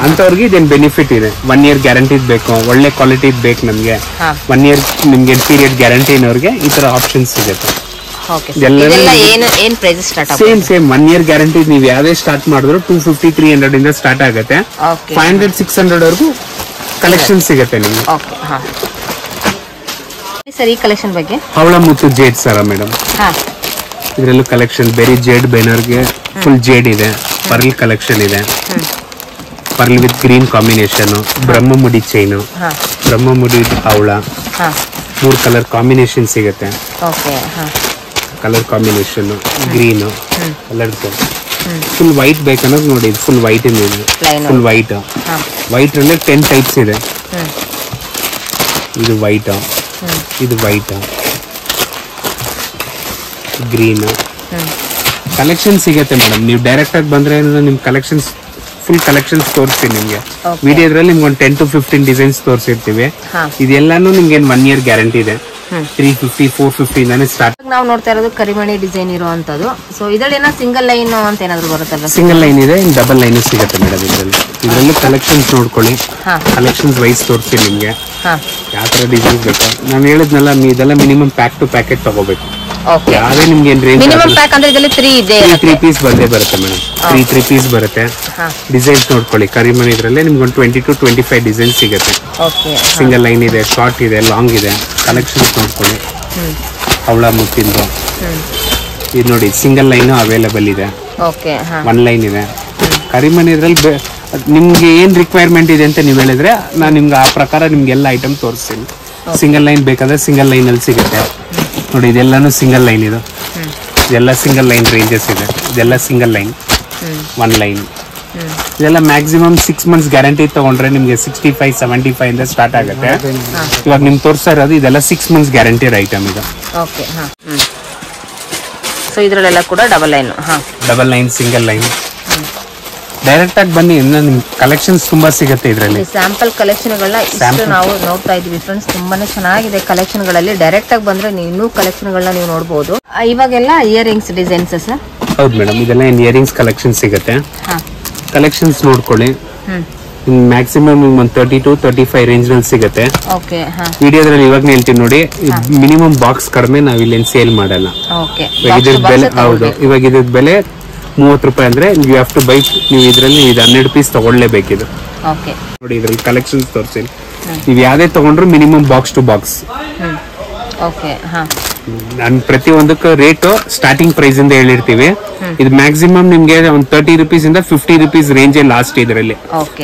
ಅಂತವ್ರಿಗೆ ಇದೇನ್ ಬೆನಿಫಿಟ್ ಇದೆ. 1 year ಗ್ಯಾರಂಟಿ ಬೇಕು, ಒಳ್ಳೆ ಕ್ವಾಲಿಟಿ ಬೇಕು ನಮ್ಗೆ, 1 year ನಿಮ್ಗೆ ಪೀರಿಯಡ್ ಗ್ಯಾರಂಟಿ ಅನ್ನೋರಿಗೆ ಈ ತರ ಆಪ್ಷನ್ಸ್ ಸಿಗುತ್ತೆ. ಸೇಮ್ 1 year ಗ್ಯಾರಂಟಿ ನೀವು ಯಾವ್ದೇ ಸ್ಟಾರ್ಟ್ ಮಾಡಿದ್ರು 250 300 ಇಂದ ಸ್ಟಾರ್ಟ್ ಆಗುತ್ತೆ. 500 600 ವರೆಗೂ ಕಲೆಕ್ಷನ್ ಸಿಗುತ್ತೆ ನಿಮ್ಗೆ. ಸರ್ ಈ ಕಲೆಕ್ಷನ್ ಬಗ್ಗೆ ಹವಳ ಮುತ್ತು ಜೇಡ್ ಸರ ಮೇಡಮ್, ಇದ್ರಲ್ಲೂ ಕಲೆಕ್ಷನ್ ಬೇರೆ ಜೇಡ್ ಬೇನರ್ಗೆ ಫುಲ್ ಜೇಡ್ ಇದೆ, ಪರ್ಲ್ ಕಲೆಕ್ಷನ್ ಇದೆ, ಪರ್ಲ್ ವಿತ್ ಗ್ರೀನ್ ಕಾಂಬಿನೇಷನ್, ಬ್ರಹ್ಮಮುಡಿ ಚೈನು, ಬ್ರಹ್ಮಮುಡಿ ಹವಳ, 3 ಕಲರ್ ಕಾಂಬಿನೇಷನ್ ಸಿಗುತ್ತೆ. Colour combination green colour, full white ಬೇಕನ್ನೋದು ನೋಡಿ, ಫುಲ್ ವೈಟ್ ಇದೆ, ಫುಲ್ ವೈಟ್. ವೈಟ್ ಅಲ್ಲೇ 10 ಟೈಪ್ಸ್ ಇದೆ. ಇದು ವೈಟ್, ಇದು ವೈಟ್, ಗ್ರೀನ್ ಕಲೆಕ್ಷನ್ ಸಿಗತ್ತೆ ಮೇಡಮ್. ನೀವು ಡೈರೆಕ್ಟ್ ಆಗಿ ಬಂದ್ರೆ ನಿಮ್ ಕಲೆಕ್ಷನ್ಸ್ ಫುಲ್ ಕಲೆಕ್ಷನ್ಸ್ ತೋರಿಸ್ತೀನಿ ನಿಮ್ಗೆ. ವಿಡಿಯೋದ್ರಲ್ಲಿ ನಿಮ್ಗೆ ಒಂದು 10 to 15 ಡಿಸೈನ್ಸ್ ತೋರಿಸಿರ್ತೀವಿ. ಇದೆಲ್ಲಾನು ನಿಮ್ಗೆ 1 year ಗ್ಯಾರಂಟಿ ಇದೆ. 350 450 ಇಂದಾನೆ ಸ್ಟಾರ್ಟ್. ನಾವು ನೋಡ್ತಾ ಇರೋದು ಕರಿಮಣಿ ಡಿಸೈನ್ ಇರುವಂತದ್ದು. ಸೊ ಇದರಲ್ಲಿ ಸಿಂಗಲ್ ಲೈನ್ ಅಂತ ಏನಾದ್ರು ಬರುತ್ತಲ್ಲ? ಸಿಂಗಲ್ ಲೈನ್ ಇದೆ, ಡಬಲ್ ಲೈನ್ ಸಿಗುತ್ತೆ ಮೇಡಮ್. ಇದರಲ್ಲಿ ಕಲೆಕ್ಷನ್ಸ್ ನೋಡ್ಕೊಳ್ಳಿ, ಕಲೆಕ್ಷನ್ಸ್ ವೈಸ್ ತೋರಿಸ್ತೀನಿ ನಿಮ್ಗೆ ಯಾವ ತರ ಡಿಸೈನ್ಸ್ ಬೇಕು. ನಾನು ಹೇಳಿದ್ನಲ್ಲ, ಇದೆಲ್ಲ ಮಿನಿಮಮ್ ಪ್ಯಾಕ್ ಟು ಪ್ಯಾಕೆಟ್ ತಗೋಬೇಕು. ಯಾವ್ದೇ ನಿಮ್ಗೆ ಮಿನಿಮಮ್ ಪ್ಯಾಕ್ ಅಂದ್ರೆ ಇದರಲ್ಲಿ 3 ಪೀಸ್ ಬಂದೇ ಬರುತ್ತೆ ಮೇಡಮ್. 3 ಪೀಸ್ ಬರುತ್ತೆ. ಡಿಸೈನ್ಸ್ ನೋಡ್ಕೊಳ್ಳಿ, ಕರಿಮಣಿ ಇದ್ರಲ್ಲೇ ನಿಮ್ಗೆ ಒಂದು 20 to 25 ಡಿಸೈನ್ ಸಿಗುತ್ತೆ. ಸಿಂಗಲ್ ಲೈನ್ ಇದೆ, ಶಾರ್ಟ್ ಇದೆ, ಲಾಂಗ್ ಇದೆ. ಕಲೆಕ್ಷನ್ಸ್ ನೋಡ್ಕೊಳ್ಳಿ. ಹವಳ ಮುತ್ತಿಂದು ಇದು ನೋಡಿ, ಸಿಂಗಲ್ ಲೈನ್ ಅವೈಲೇಬಲ್ ಇದೆ, 1 ಲೈನ್ ಇದೆ. ಕರಿಮಣಿ ಇದ್ರಲ್ಲಿ ನಿಮ್ಗೆ ಏನ್ ರಿಕ್ವೈರ್ಮೆಂಟ್ ಇದೆ ಅಂತ ನೀವು ಹೇಳಿದ್ರೆ ನಾನು ನಿಮ್ಗೆ ಆ ಪ್ರಕಾರ ನಿಮ್ಗೆ ಎಲ್ಲ ಐಟಮ್ ತೋರಿಸ್ತೀನಿ. ಸಿಂಗಲ್ ಲೈನ್ ಬೇಕಾದ್ರೆ ಸಿಂಗಲ್ ಲೈನ್ ಅಲ್ಲಿ ಸಿಗುತ್ತೆ ನೋಡಿ. ಇದೆಲ್ಲಾನು ಸಿಂಗಲ್ ಲೈನ್, ಇದೆಲ್ಲ ಸಿಂಗಲ್ ಲೈನ್ ರೇಂಜಸ್ ಇದೆ. ಇದೆಲ್ಲ ಸಿಂಗಲ್ ಲೈನ್, 1 ಲೈನ್. ಇದೆಲ್ಲ ಮ್ಯಾಕ್ಸಿಮಮ್ 6 months ಗ್ಯಾರಂಟಿ ತಗೊಂಡ್ರೆ ನಿಮ್ಗೆ 65 75 ಇಂದ ಸ್ಟಾರ್ಟ್ ಆಗುತ್ತೆ. ಇವಾಗ ನಿಮ್ಗೆ ತೋರಿಸ್ತಾ ಇರೋದು ಇದೆಲ್ಲ 6 months ಗ್ಯಾರಂಟಿ ಐಟಮ್ ಇದು. ಸೊ ಇದರಲ್ಲೆಲ್ಲ ಕೂಡ double line single line. Direct ಆಗಿ ಬನ್ನಿ, ನಿಮ್ ಕಲೆಕ್ಷನ್ಸ್ ತುಂಬಾ ಸಿಗುತ್ತೆ ಇದರಲ್ಲಿ. ಸ್ಯಾಂಪಲ್ ಕಲೆಕ್ಷನ್ ಗಳನ್ನ ಇಷ್ಟು ನಾವು ನೋಡ್ತಾ ಇದೀವಿ ಫ್ರೆಂಡ್ಸ್. ತುಂಬಾನೇ ಚೆನ್ನಾಗಿದೆ ಕಲೆಕ್ಷನ್ ಗಳಲ್ಲಿ. ಡೈರೆಕ್ಟ್ ಆಗಿ ಬಂದ್ರೆ ನೀವು ಇನ್ನೂ ಕಲೆಕ್ಷನ್ ಗಳನ್ನ ನೀವು ನೋಡಬಹುದು. ಇವಾಗೆಲ್ಲ ಇಯರಿಂಗ್ಸ್ ಡಿಸೈನ್ಸ್ ಸರ್? ಹೌದು ಮೇಡಮ್, ಇದೆಲ್ಲ ಇಯರಿಂಗ್ಸ್ ಕಲೆಕ್ಷನ್ ಸಿಗುತ್ತೆ. ಕಲೆಕ್ಷನ್ಸ್ ನೋಡ್ಕೊಳ್ಳಿ. ಮ್ಯಾಕ್ಸಿಮಮ್ ಒಂದು 30 to 35 ರೇಂಜ್ ನಲ್ಲಿ ಸಿಗುತ್ತೆ. ವಿಡಿಯೋದ್ರಲ್ಲಿ ಇವಾಗ ಹೇಳ್ತೀನಿ ನೋಡಿ, ಮಿನಿಮಮ್ ಬಾಕ್ಸ್ ಕಡಿಮೆ ನಾವ್ ಇಲ್ಲಿ ಸೇಲ್ ಮಾಡಲ್ಲ. ಇದ್ರ ಬೆಲೆ ಹೌದು, ಇವಾಗ ಇದ್ರ ಬೆಲೆ 30 ರೂಪಾಯಿ ಅಂದ್ರೆ ಯು ಹ್ಯಾವ್ ಟು ಬೈ. ನೀವು ಇದ್ರಲ್ಲಿ 12 ಪೀಸ್ ತಗೊಳ್ಳೇಬೇಕಿದು ನೋಡಿ. ಇದ್ರಲ್ಲಿ ಕಲೆಕ್ಷನ್ಸ್ ತೋರಿಸ್ತೀನಿ. ನೀವು ಯಾವ್ದೇ ತಗೊಂಡ್ರು ಮಿನಿಮಮ್ ಬಾಕ್ಸ್ ಟು ಬಾಕ್ಸ್. ನಾನು ಪ್ರತಿಯೊಂದಕ್ಕೂ ರೇಟ್ ಸ್ಟಾರ್ಟಿಂಗ್ ಪ್ರೈಸ್ ಇಂದ ಹೇಳಿರ್ತೀವಿ. ಇದು ಮ್ಯಾಕ್ಸಿಮಮ್ ನಿಮ್ಗೆ ಒಂದು 30 ರೂಪೀಸ್ ಇಂದ 50 ರೂಪೀಸ್ ರೇಂಜ್ ಲಾಸ್ಟ್ ಇದರಲ್ಲಿ.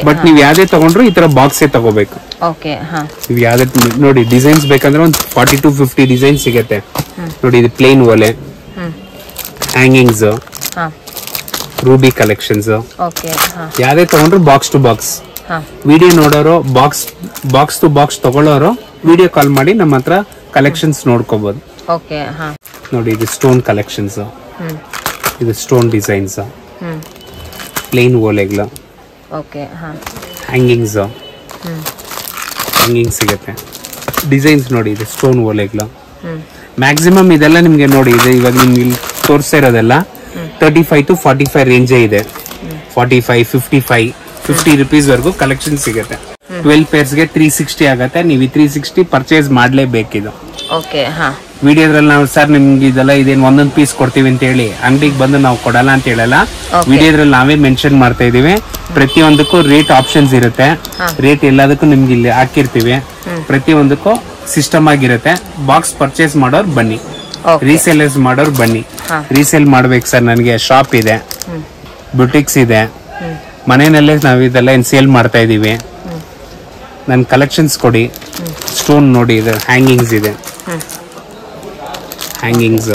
ಬಟ್ ನೀವು ಯಾವ್ದೇ ತಗೊಂಡ್ರು ಈ ತರ ಬಾಕ್ಸ್ ತಗೋಬೇಕು. ನೀವು ಯಾವ್ದೇ ನೋಡಿ, ಡಿಸೈನ್ಸ್ ಬೇಕಂದ್ರೆ ಒಂದು 40 to 50 ಡಿಸೈನ್ ಸಿಗುತ್ತೆ ನೋಡಿ. ಇದು ಪ್ಲೇನ್ ಓಲೆ, ಹ್ಯಾಂಗಿಂಗ್ಸ್, ರೂಬಿ ಕಲೆಕ್ಷನ್ಸ್. ಯಾವ್ದೇ ತಗೊಂಡ್ರು ಬಾಕ್ಸ್ ಟು ಬಾಕ್ಸ್. ವಿಡಿಯೋ ನೋಡೋರು ಬಾಕ್ಸ್ ಟು ಬಾಕ್ಸ್ ತಗೊಳ್ಳೋರು ವಿಡಿಯೋ ಕಾಲ್ ಮಾಡಿ ನಮ್ಮ ಹತ್ರ ಕಲೆಕ್ಷನ್ಸ್ ನೋಡ್ಕೋಬಹುದು ನೋಡಿ. ಇದು ಸ್ಟೋನ್ ಕಲೆಕ್ಷನ್ಸ್, ಇದು ಸ್ಟೋನ್ ಡಿಸೈನ್ಸ್, ಪ್ಲೇನ್ ಓಲೆಗಳು, ಹ್ಯಾಂಗಿಂಗ್ಸ್ ಸಿಗುತ್ತೆ. ಡಿಸೈನ್ಸ್ ನೋಡಿ, ಇದು ಸ್ಟೋನ್ ಓಲೆಗಳು. ಮ್ಯಾಕ್ಸಿಮಮ್ ಇದೆಲ್ಲ ನಿಮ್ಗೆ ನೋಡಿ, ಇದು ಇವಾಗ ನಿಮ್ಗೆ ಇಲ್ಲಿ ತೋರಿಸ್ತಾ ಇರೋದೆಲ್ಲ 35 to 45 ರೇಂಜೇ ಇದೆ. 45 55 50 ರೂಪೀಸ್ ವರೆಗೂ ಕಲೆಕ್ಷನ್ ಸಿಗುತ್ತೆ. 12 ಪೇರ್ಸ್ಗೆ 360 ಆಗತ್ತೆ. ನೀವು 360 ಪರ್ಚೇಸ್ ಮಾಡ್ಲೇಬೇಕಿದು. ವಿಡಿಯೋದ್ರಲ್ಲಿ ನಾವು ಸರ್ ನಿಮ್ಗೆ ಇದೆಲ್ಲ ಇದೇನು ಒಂದೊಂದು ಪೀಸ್ ಕೊಡ್ತೀವಿ ಅಂತ ಹೇಳಿ ಅಂಗಡಿಗೆ ಬಂದು ನಾವು ಕೊಡಲ್ಲ ಅಂತ ಹೇಳಲ್ಲ. ವಿಡಿಯೋದ್ರಲ್ಲಿ ನಾವೇ ಮೆನ್ಷನ್ ಮಾಡ್ತಾ ಇದೀವಿ. ಪ್ರತಿಯೊಂದಕ್ಕೂ ರೇಟ್ ಆಪ್ಷನ್ಸ್ ಇರುತ್ತೆ. ರೇಟ್ ಎಲ್ಲದಕ್ಕೂ ನಿಮ್ಗೆ ಇಲ್ಲಿ ಹಾಕಿರ್ತೀವಿ. ಪ್ರತಿಯೊಂದಕ್ಕೂ ಸಿಸ್ಟಮ್ ಆಗಿರುತ್ತೆ. ಬಾಕ್ಸ್ ಪರ್ಚೇಸ್ ಮಾಡೋರು ಬನ್ನಿ, ರೀಸೇಲರ್ಸ್ ಮಾಡೋರು ಬನ್ನಿ. ರೀಸೇಲ್ ಮಾಡ್ಬೇಕು ಸರ್, ನನಗೆ ಶಾಪ್ ಇದೆ, ಬುಟಿಕ್ಸ್ ಇದೆ, ಮನೆಯಲ್ಲೇ ನಾವು ಇದೆಲ್ಲ ಏನ್ ಸೇಲ್ ಮಾಡ್ತಾ ಇದೀವಿ, ನನ್ ಕಲೆಕ್ಷನ್ಸ್ ಕೊಡಿ. ಸ್ಟೋನ್ ನೋಡಿ, ಇದು ಹ್ಯಾಂಗಿಂಗ್ಸ್ ಇದೆ, ಹ್ಯಾಂಗಿಂಗ್ಸ್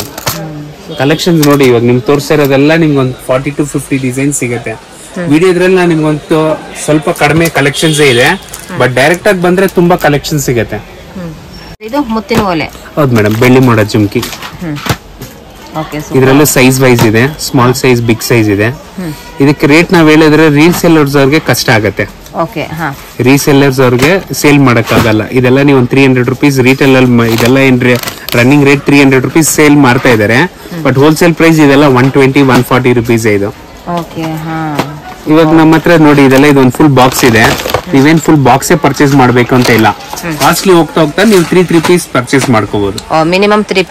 ಕಲೆಕ್ಷನ್ಸ್ ನೋಡಿ. ಇವಾಗ ನಿಮ್ಗೆ ತೋರಿಸಿರೋದೆಲ್ಲ ನಿಮ್ಗೆ ಒಂದು 40 to 50 ಡಿಸೈನ್ ಸಿಗುತ್ತೆ. ವಿಡಿಯೋ ಇದ್ರಲ್ಲಿ ನಾನು ನಿಮ್ಗೊಂದು ಸ್ವಲ್ಪ ಕಡಿಮೆ ಕಲೆಕ್ಷನ್ಸ್ ಇದೆ, ಬಟ್ ಡೈರೆಕ್ಟ್ ಆಗಿ ಬಂದ್ರೆ ತುಂಬಾ ಕಲೆಕ್ಷನ್ ಸಿಗತ್ತೆ. ಇದು ಮುತ್ತಿನ ಓಲೆ. ಹೌದು ಮೇಡಮ್, ಬೆಳ್ಳಿ ಮಾಡೋ ಜುಮ್ಕಿ. ಇದ್ರಲ್ಲೂ ಸೈಜ್ ವೈಸ್ ಇದೆ, ಸ್ಮಾಲ್ ಸೈಜ್, ಬಿಗ್ ಸೈಜ್ ಇದೆ. ಇದಕ್ಕೆ ರೇಟ್ ನಾವ್ ಹೇಳಿದ್ರೆ ರೀಸೆಲ್ಲರ್ಸ್ ಅವ್ರಿಗೆ ಕಷ್ಟ ಆಗತ್ತೆ. ರೀಸೆಲ್ಲರ್ಸ್ ಅವ್ರಿಗೆ ಸೇಲ್ ಮಾಡಕ್ ಆಗಲ್ಲ. ಇದೆಲ್ಲ ನೀವು 300 rupees ರಿಟೇಲ್ ಅಲ್ಲಿ, ಇದೆಲ್ಲ ಏನ್ ರನ್ನಿಂಗ್ ರೇಟ್ 300 rupees ಸೇಲ್ ಮಾಡ್ತಾ ಇದಾರೆ. ಬಟ್ ಹೋಲ್ಸೇಲ್ ಪ್ರೈಸ್ ಇದೆಲ್ಲ 120, 140 rupees ಇದು. ಇವಾಗ ನಮ್ಮ ಹತ್ರ ನೋಡಿ, ಇದೆಲ್ಲ ಇದೊಂದು ಫುಲ್ ಬಾಕ್ಸ್ ಇದೆ. ನೀವೇನ್ ಫುಲ್ ಬಾಕ್ಸೇ ಪರ್ಚೇಸ್ ಮಾಡ್ಬೇಕು ಅಂತ ಇಲ್ಲ. ಕಾಸ್ಟ್ಲಿ ಹೋಗ್ತಾ ಹೋಗ್ತಾ ನೀವು 3 ಪೀಸ್ ಪರ್ಚೇಸ್ ಮಾಡ್ಕೋಬಹುದು. ಮಿನಿಮಮ್ 3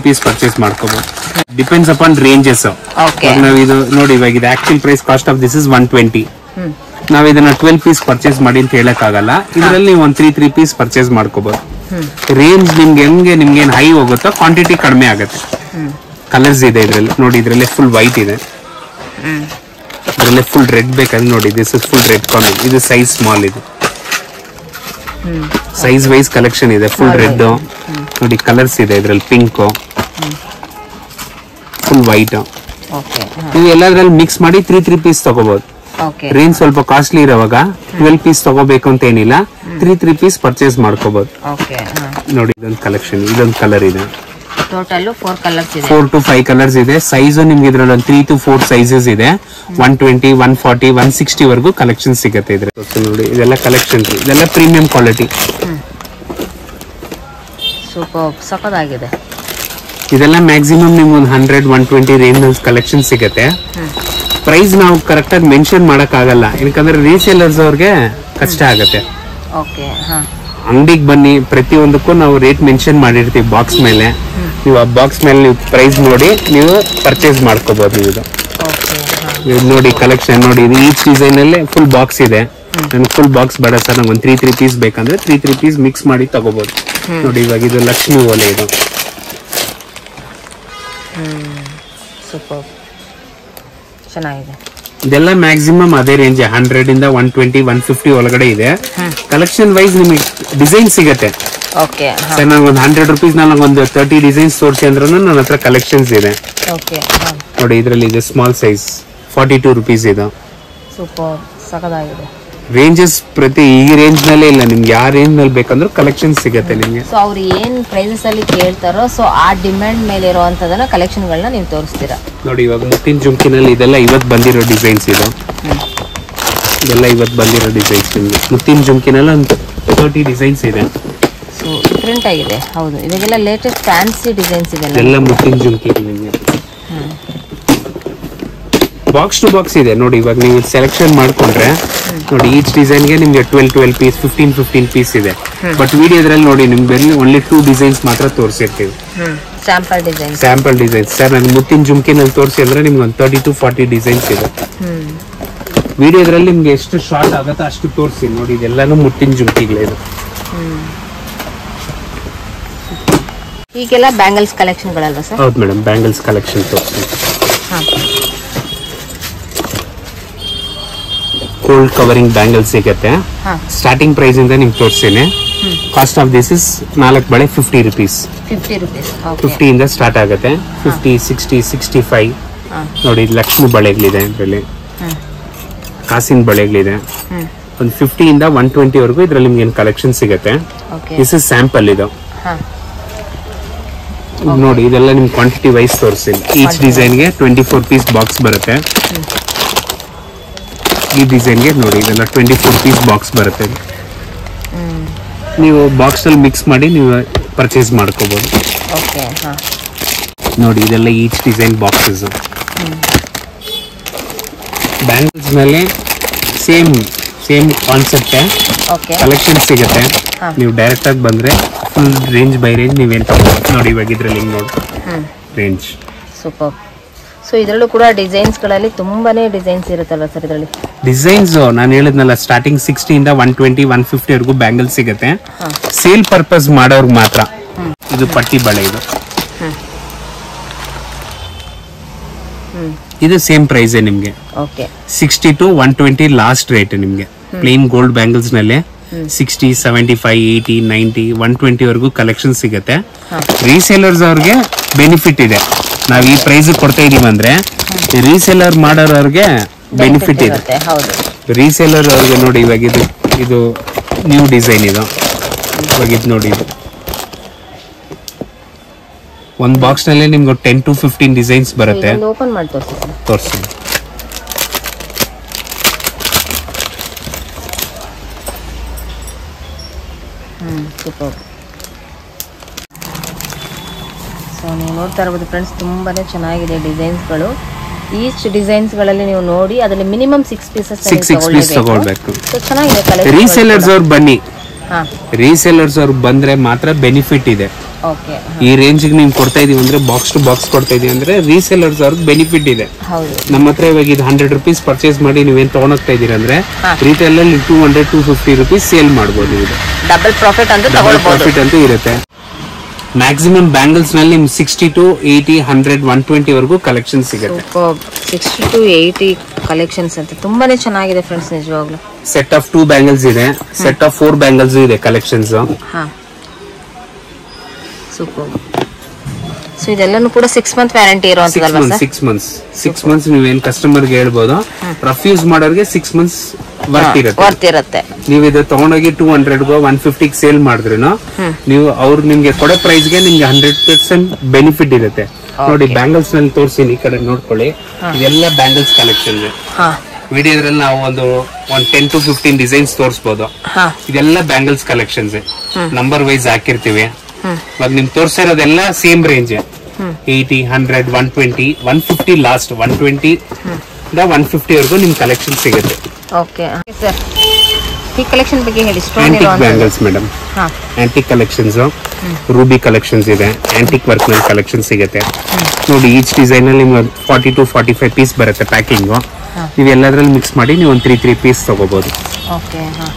ಪೀಸ್ ಪರ್ಚೇಸ್ ಮಾಡ್ಕೋಬಹುದು. Depends upon ranges. ನಾವು ಇದು ನೋಡಿ, ಇವಾಗ ಇದು actual price cost of this is 120. ನಾವ್ ಇದನ್ನ 12 ಪೀಸ್ ಪರ್ಚೇಸ್ ಮಾಡಿ ಅಂತ ಹೇಳಕ್ ಆಗಲ್ಲ. ಇದರಲ್ಲಿ ನೀವು ಒಂದು 3 ಪೀಸ್ ಪರ್ಚೇಸ್ ಮಾಡ್ಕೋಬಹುದು. ರೇಂಜ್ ನಿಮ್ಗೆ ಏನ್ ಹೈ ಹೋಗುತ್ತೋ ಕ್ವಾಂಟಿಟಿ ಕಡಿಮೆ ಆಗುತ್ತೆ. ಕಲರ್ಸ್ ಇದೆ ಇದ್ರಲ್ಲಿ ನೋಡಿ. ಇದ್ರಲ್ಲಿ ಫುಲ್ ವೈಟ್ ಇದೆ, ಇದ್ರಲ್ಲಿ ಫುಲ್ ರೆಡ್ ಬೇಕಂದ್ರೆ ನೋಡಿ, this is full red comic. ಇದು ಸೈಜ್ ಸ್ಮಾಲ್ ಇದೆ. ಸೈಜ್ ವೈಸ್ ಕಲೆಕ್ಷನ್ ಇದೆ. ಫುಲ್ ರೆಡ್ ನೋಡಿ, ಕಲರ್ಸ್ ಇದೆ ಇದ್ರಲ್ಲಿ. Pink, full white. ನೀವು ಎಲ್ಲದ್ರಲ್ಲಿ ಮಿಕ್ಸ್ ಮಾಡಿ 3 ಪೀಸ್ ತಗೋಬಹುದು. ರೇಂಜ್ ಸ್ವಲ್ಪ ಕಾಸ್ಟ್ಲಿ ಇರೋವಾಗ 12 ಪೀಸ್ ತಗೋಬೇಕು ಅಂತ ಏನಿಲ್ಲ, 3 ಪೀಸ್ ಪರ್ಚೇಸ್ ಮಾಡ್ಕೋಬಹುದು. ನೋಡಿ, ಇದೊಂದು ಕಲೆಕ್ಷನ್, ಇದೊಂದು ಕಲರ್ ಇದೆ. ಟೋಟಲ್ 4 ಕಲರ್ಸ್ ಇದೆ, 4 to 5 ಕಲರ್ಸ್ ಇದೆ. ಸೈಜ್ ನಿಮ್ಗೆ ಇದ್ರಲ್ಲಿ ಒಂದು 3 to 4 ಸೈಜಸ್ ಇದೆ. 120, 140, 160 ವರೆಗೂ ಕಲೆಕ್ಷನ್ ಸಿಗುತ್ತೆ ಇದ್ರೆ. ನೋಡಿ, ಇದೆಲ್ಲ ಕಲೆಕ್ಷನ್, ಇದೆಲ್ಲ ಪ್ರೀಮಿಯಂ ಕ್ವಾಲಿಟಿ. ಸೂಪರ್, ಸಖತ್ತಾಗಿದೆ. ಇದೆಲ್ಲ ಮ್ಯಾಕ್ಸಿಮಮ್ ನಿಮ್ಗೆ ಒಂದು 100, 120 ರೇಂಜ್ ಕಲೆಕ್ಷನ್ ಸಿಗುತ್ತೆ. ಪ್ರೈಸ್ ನಾವು ಕರೆಕ್ಟ್ ಆಗಿ ಮೆನ್ಷನ್ ಮಾಡಕ್ ಆಗಲ್ಲ, ಯಾಕಂದ್ರೆ ರೀಸೇಲರ್ಸ್ ಅವ್ರಿಗೆ ಕಷ್ಟ ಆಗತ್ತೆ. ಅಂಗಡಿಗೆ ಬನ್ನಿ, ಪ್ರತಿಯೊಂದಕ್ಕೂ ನಾವು ರೇಟ್ ಮೆನ್ಷನ್ ಮಾಡಿರ್ತೀವಿ ಬಾಕ್ಸ್ ಮೇಲೆ. ನೀವು ಆ ಬಾಕ್ಸ್ ಮೇಲೆ ನೀವು ಪ್ರೈಸ್ ನೋಡಿ ನೀವು ಪರ್ಚೇಸ್ ಮಾಡ್ಕೋಬಹುದು. ಇದು ನೋಡಿ, ಕಲೆಕ್ಷನ್ ನೋಡಿ, ಇದು ಈಚ್ ಡಿಸೈನ್ ಅಲ್ಲಿ ಫುಲ್ ಬಾಕ್ಸ್ ಇದೆ. ನನ್ಗೆ ಫುಲ್ ಬಾಕ್ಸ್ ಬೇಡ ಸರ್, ನಂಗೆ ಒಂದು 3 ಪೀಸ್ ಬೇಕಂದ್ರೆ 3 ಪೀಸ್ ಮಿಕ್ಸ್ ಮಾಡಿ ತಗೋಬಹುದು. ನೋಡಿ, ಇವಾಗ ಇದು ಲಕ್ಷ್ಮಿ ಓಲೆ. ಇದು ಸೂಪರ್ ಚೆನ್ನಾಗಿದೆ. ಇದೆಲ್ಲ ಮ್ಯಾಕ್ಸಿಮಮ್ ಅದೇ ರೇಂಜ್ 100 ಇಂದ 120, 150 ಒಳಗಡೆ ಇದೆ. ಕಲೆಕ್ಷನ್ ವೈಸ್ ನಿಮಗೆ ಡಿಸೈನ್ ಸಿಗತ್ತೆ. ಸರ್, ನಂಗೆ ಒಂದು 100 rupees ನನಗೆ ಒಂದು 30 ಡಿಸೈನ್ಸ್ ತೋರಿಸಿ ಅಂದ್ರೂ ನನ್ನ ಹತ್ರ ಕಲೆಕ್ಷನ್ಸ್ ಇದೆ. ನೋಡಿ, ಇದರಲ್ಲಿ ಇದೆ ಸ್ಮಾಲ್ ಸೈಜ್ 42 rupees ಇದು. ಸೂಪರ್, ಸಖತ್ತಾಗಿದೆ. ರೇಂಜಸ್ ಪ್ರತಿ ಈ ರೇಂಜ್ ನಲ್ಲೇ ಇಲ್ಲ, ನಿಮ್ಗೆ ಯಾವ ರೇಂಜ್ ನಲ್ಲಿ ಬೇಕಂದ್ರೂ ಕಲೆಕ್ಷನ್ ಸಿಗತ್ತೆ ನಿಮ್ಗೆ. ಸೊ ಅವ್ರು ಏನ್ ಪ್ರೈಸಸ್ ಅಲ್ಲಿ ಕೇಳ್ತಾರೋ, ಸೊ ಆ ಡಿಮ್ಯಾಂಡ್ ಮೇಲೆ ಇರುವಂತದನ್ನ ಕಲೆಕ್ಷನ್ ಗಳನ್ನ ನೀವು ತೋರಿಸ್ತೀರಾ. ನೋಡಿ, ಇವಾಗ ಮುತ್ತಿನ ಜುಮ್ಕಿನಲ್ಲಿ ಇದೆಲ್ಲ ಇವತ್ತು ಬಂದಿರೋ ಡಿಸೈನ್ಸ್ ಇದು. ಇದೆಲ್ಲ ಇವತ್ತು ಬಂದಿರೋ ಡಿಸೈನ್ಸ್. ನಿಮ್ಗೆ ಮುತ್ತಿನ ಜುಮ್ಕಿನಲ್ಲಿ ಒಂದು 30 ಡಿಸೈನ್ಸ್ ಇದೆ. ಸೊ ಡಿಫ್ರೆಂಟ್ ಆಗಿದೆ. ಹೌದು, ಇವಾಗೆಲ್ಲ ಲೇಟೆಸ್ಟ್ ಫ್ಯಾನ್ಸಿ ಡಿಸೈನ್ಸ್ ಇದೆ. ಎಲ್ಲ ಮುತ್ತಿನ ಜುಮ್ಕಿ ನಿಮಗೆ ಬಾಕ್ಸ್ ಟು ಬಾಕ್ಸ್ ಇದೆ. ನೋಡಿ, ಇವಾಗ ನೀವು ಸೆಲೆಕ್ಷನ್ ಮಾಡ್ಕೊಂಡ್ರೆ ನೋಡಿ, ಈಚ್ ಡಿಸೈನ್ಗೆ ನಿಮ್ಗೆ 12 ಪೀಸ್, 15 ಪೀಸ್ ಇದೆ. ಬಟ್ ವಿಡಿಯೋದ್ರಲ್ಲಿ ನೋಡಿ, ನಿಮ್ಗೆ ಓನ್ಲಿ 2 ಡಿಸೈನ್ಸ್ ಮಾತ್ರ ತೋರಿಸಿರ್ತೀವಿ. Sample designs. ಸರ್, ನನಗೆ ಮುತ್ತಿನ ಜುಮ್ಕಿನಲ್ಲಿ ತೋರಿಸಿ ಅಂದ್ರೆ ನಿಮ್ಗೆ ಒಂದು 30 to 40 ಡಿಸೈನ್ಸ್ ಇದೆ. ವಿಡಿಯೋದ್ರಲ್ಲಿ ನಿಮ್ಗೆ ಎಷ್ಟು ಶಾರ್ಟ್ ಆಗುತ್ತೋ ಅಷ್ಟು ತೋರಿಸಿ. ನೋಡಿ, ಇದೆಲ್ಲಾನು ಮುತ್ತಿನ ಜುಮ್ಕಿಗಳೇ ಇದು. ಈಗೆಲ್ಲ ಬ್ಯಾಂಗಲ್ಸ್ ಕಲೆಕ್ಷನ್ ಗಳಲ್ವಾ ಸರ್? ಹೌದು ಮೇಡಮ್, ಬ್ಯಾಂಗಲ್ಸ್ ಕಲೆಕ್ಷನ್ ತೋರಿಸಿ. ಕೋಲ್ಡ್ ಕವರಿಂಗ್ ಬ್ಯಾಂಗಲ್ಸ್ ಸಿಗತ್ತೆ. ಸ್ಟಾರ್ಟಿಂಗ್ ಪ್ರೈಸ್ ಇಂದ ನಿಮ್ಗೆ ತೋರಿಸ್ತೀನಿ. ಕಾಸ್ಟ್ ಆಫ್ ದಿಸ್ ಇಸ್ 4 ಬಳೆ 50 rupees. 50 ಇಂದ ಸ್ಟಾರ್ಟ್ ಆಗುತ್ತೆ. 50, 60, 65. ನೋಡಿ, ಲಕ್ಷ್ಮಿ ಬಳೆಗಳಿದೆ, ಇದರಲ್ಲಿ ಕಾಸಿನ ಬಳೆಗಳಿದೆ. ಒಂದು 50 ಇಂದ 120 ವರೆಗೂ ಇದ್ರಲ್ಲಿ ನಿಮ್ಗೆ ಕಲೆಕ್ಷನ್ ಸಿಗತ್ತೆ. This is sample. ಇದು ನೋಡಿ, ಇದೆಲ್ಲ ನಿಮ್ ಕ್ವಾಂಟಿಟಿ ವೈಸ್ ತೋರಿಸ್ತೀನಿ. ಈಚ್ ಡಿಸೈನ್ಗೆ 24 ಪೀಸ್ ಬಾಕ್ಸ್ ಬರುತ್ತೆ. ಈ ಡಿಸೈನ್ಗೆ ನೋಡಿ, ಇದೆಲ್ಲ 24 ಪೀಸ್ ಬಾಕ್ಸ್ ಬರುತ್ತೆ. ನೀವು ಬಾಕ್ಸ್ ಅಲ್ಲಿ ಮಿಕ್ಸ್ ಮಾಡಿ ನೀವು ಪರ್ಚೇಸ್ ಮಾಡ್ಕೋಬಹುದು. ನೋಡಿ, ಇದೆಲ್ಲ ಈಚ್ ಡಿಸೈನ್ ಬಾಕ್ಸಸ್. ಬ್ಯಾಂಗಲ್ಸ್ ಮೇಲೆ ಸೇಮ್ ಕಾನ್ಸೆಪ್ಟ್ ಕಲೆಕ್ಷನ್ ಸಿಗುತ್ತೆ. ನೀವು ಡೈರೆಕ್ಟ್ ಆಗಿ ಬಂದ್ರೆ ಫುಲ್ ರೇಂಜ್ ಬೈ ರೇಂಜ್ ನೀವೇನ್ ತಗೋಬಹುದು. ನೋಡಿ, ಇವಾಗ ಇದ್ರಲ್ಲಿ ನೋಡಿ ರೇಂಜ್ ಸೂಪರ್. ಸೊ ಇದರಲ್ಲೂ ಕೂಡ ಡಿಸೈನ್ಸ್ ಗಳಲ್ಲಿ ತುಂಬಾನೇ ಡಿಸೈನ್ಸ್ ಇರುತ್ತಲ್ಲ ಸರ್? ಇದರಲ್ಲಿ ಡಿಸೈನ್ಸ್ ನಾನು ಹೇಳಿದ್ನಲ್ಲ, ಸ್ಟಾರ್ಟಿಂಗ್ 60 ಇಂದ 120, 150 ವರೆಗೂ ಬ್ಯಾಂಗಲ್ ಸಿಗುತ್ತೆ. ಸೇಲ್ ಪರ್ಪಸ್ ಮಾಡೋರ್ಗೆ ಮಾತ್ರ. ಇದು ಪಟ್ಟಿ ಬಳೆ. ಇದು ಸೇಮ್ ಪ್ರೈಸ್ ನಿಮ್ಗೆ. 60 to 120 ಲಾಸ್ಟ್ ರೇಟ್ ನಿಮ್ಗೆ. ಪ್ಲೇನ್ ಗೋಲ್ಡ್ ಬ್ಯಾಂಗಲ್ಸ್ ನಲ್ಲಿ 60, 75, 80, 90, 120 ವರೆಗೂ ಕಲೆಕ್ಷನ್ ಸಿಗುತ್ತೆ. ರೀಸೇಲರ್ಸ್ ಅವ್ರಿಗೆ ಬೆನಿಫಿಟ್ ಇದೆ. ನಾವ್ ಈ ಪ್ರೈಸ್ ಕೊಡ್ತಾ ಇದೀವಿ ಅಂದ್ರೆ ರೀಸೇಲರ್ ಮಾಡೋರವ್ರಿಗೆ ಬೆನಿಫಿಟ್ ಇದೆ. ಹೌದು, ರೀಸೇಲರ್ ಅವ್ರಿಗೆ ನೋಡಿ ಇವಾಗ ಇದು ನ್ಯೂ ಡಿಸೈನ್ ಇದು. ಇವಾಗ ಇದು ನೋಡಿ, ಇದು ಒಂದು ಬಾಕ್ಸ್ ನಲ್ಲಿ ನಿಮ್ಗೆ 10 to 15 ಡಿಸೈನ್ಸ್ ಬರುತ್ತೆ. ಓಪನ್ ಮಾಡಿ ತೋರಿಸಿ. ಸೂಪರ್. ಸೊ ನೀವು ನೋಡ್ತಾ ಇರ್ಬೋದು ಫ್ರೆಂಡ್ಸ್, ತುಂಬಾನೇ ಚೆನ್ನಾಗಿದೆ ಡಿಸೈನ್ಸ್ಗಳು. ಈಚ್ ಡಿಸೈನ್ಸ್ಗಳಲ್ಲಿ ನೀವು ನೋಡಿ ಅದರಲ್ಲಿ ಮಿನಿಮಮ್ 6 ಪೀಸಸ್ ತಗೊಳ್ಬೇಕು. ಸೊ ಚೆನ್ನಾಗಿದೆ ಕಲೆಕ್ಷನ್. ರೀಸೇಲರ್ಸ್ ಅವ್ರು ಬನ್ನಿ, ರೀಸೇಲರ್ಸ್ ಅವ್ರು ಬಂದ್ರೆ ಮಾತ್ರ ಬೆನಿಫಿಟ್ ಇದೆ. ಓಕೆ, ಈ ರೇಂಜ್ ನೀವು ಕೊಡ್ತಾ ಇದೀವಿ ಅಂದ್ರೆ ಬಾಕ್ಸ್ ಟು ಬಾಕ್ಸ್ ಕೊಡ್ತಾ ಇದೀವಿ ಅಂದ್ರೆ ರೀಸೇಲರ್ಸ್ ಅವ್ರಿಗೆ ಬೆನಿಫಿಟ್ ಇದೆ. ಹೌದು, ನಮ್ಮ ಹತ್ರ ಇವಾಗ ಇದು 100 rupees ಪರ್ಚೇಸ್ ಮಾಡಿ ನೀವೇನ್ ತಗೊಂಡೋಗ್ತಾ ಇದೀರ ಅಂದ್ರೆ ರಿಟೇಲ್ ಅಲ್ಲಿ 200-250 rupees ಸೇಲ್ ಮಾಡಬಹುದು. ಇದು ಡಬಲ್ ಪ್ರಾಫಿಟ್ ಅಂತ ಪ್ರಾಫಿಟ್ ಅಂತೂ ಇರುತ್ತೆ. ಮ್ಯಾಕ್ಸಿಮಮ್ ಬ್ಯಾಂಗಲ್ಸ್ ನಲ್ಲಿ ನಿಮ್ಗೆ 60 to 80, 100, 120 ವರೆಗೂ ಕಲೆಕ್ಷನ್ ಸಿಗುತ್ತೆ. 60 to 80 ಕಲೆಕ್ಷನ್ಸ್ ಅಂತ ತುಂಬಾನೇ ಚೆನ್ನಾಗಿದೆ ಫ್ರೆಂಡ್ಸ್ ನಿಜವಾಗ್ಲೂ. ಸೆಟ್ ಆಫ್ 2 ಬ್ಯಾಂಗಲ್ಸ್ ಇದೆ, ಸೆಟ್ ಆಫ್ 4 ಬ್ಯಾಂಗಲ್ಸ್ ಇದೆ ಕಲೆಕ್ಷನ್ಸ್. ಸೂಪರ್. ಸೊ ಇದೆಲ್ಲನೂ ಕೂಡ 6 month ವ್ಯಾರಂಟಿ ಇರುವಂತದಲ್ವಾ ಸರ್? 6 months ನೀವೇನ್ ಕಸ್ಟಮರ್ಗೆ ಹೇಳ್ಬೋದು. ರಫ್ ಯೂಸ್ ಮಾಡೋರಿಗೆ 6 months ವರ್ತ್ ಇರುತ್ತೆ. ನೀವು ಇದು ತಗೊಂಡೋಗಿ 200 150 ಸೇಲ್ ಮಾಡಿದ್ರು ನೀವು ಅವ್ರು ನಿಮ್ಗೆ ಕೊಡೋ ಪ್ರೈಸ್ ಗೆ ನಿಮ್ಗೆ 100% ಬೆನಿಫಿಟ್ ಇರುತ್ತೆ. ನೋಡಿ ಬ್ಯಾಂಗಲ್ಸ್ ನಲ್ಲಿ ತೋರಿಸ್ತೀನಿ, ಈ ಕಡೆ ನೋಡ್ಕೊಳ್ಳಿ. ಇದೆಲ್ಲ ಬ್ಯಾಂಗಲ್ಸ್ ಕಲೆಕ್ಷನ್. ವಿಡಿಯೋದ್ರಲ್ಲಿ ನಾವು ಒಂದು 10 to 15 ಡಿಸೈನ್ಸ್ ತೋರಿಸಬಹುದು. ಇದೆಲ್ಲ ಬ್ಯಾಂಗಲ್ಸ್ ಕಲೆಕ್ಷನ್ಸ್ ನಂಬರ್ ವೈಸ್ ಹಾಕಿರ್ತೀವಿ. ಇವಾಗ ನಿಮ್ ತೋರಿಸ್ತಾ ಇರೋದೆಲ್ಲ ಸೇಮ್ ರೇಂಜ್, 80, 100, 120, 150 ಲಾಸ್ಟ್. 120 ಇಂದ 150 ವರೆಗೂ ನಿಮ್ ಕಲೆಕ್ಷನ್ ಸಿಗುತ್ತೆ. ಓಕೆ ಸರ್, ಈ ಕಲೆಕ್ಷನ್ ಬಗ್ಗೆ ಹೇಳಿ. Antique bangles madam, antique collections, Ruby collections ಇದೆ. ಆಂಟಿಕ್ ವರ್ಕ್ ನಲ್ಲಿ ಕಲೆಕ್ಷನ್ ಸಿಗುತ್ತೆ. ನೋಡಿ ಈಚ್ ಡಿಸೈನ್ ಅಲ್ಲಿ ನಿಮ್ಗೆ 40 to 45 ಪೀಸ್ ಬರುತ್ತೆ ಪ್ಯಾಕಿಂಗ್. ನೀವು ಎಲ್ಲದ್ರಲ್ಲಿ ಮಿಕ್ಸ್ ಮಾಡಿ ನೀವು ಒಂದು 3 ಪೀಸ್ ತಗೋಬಹುದು.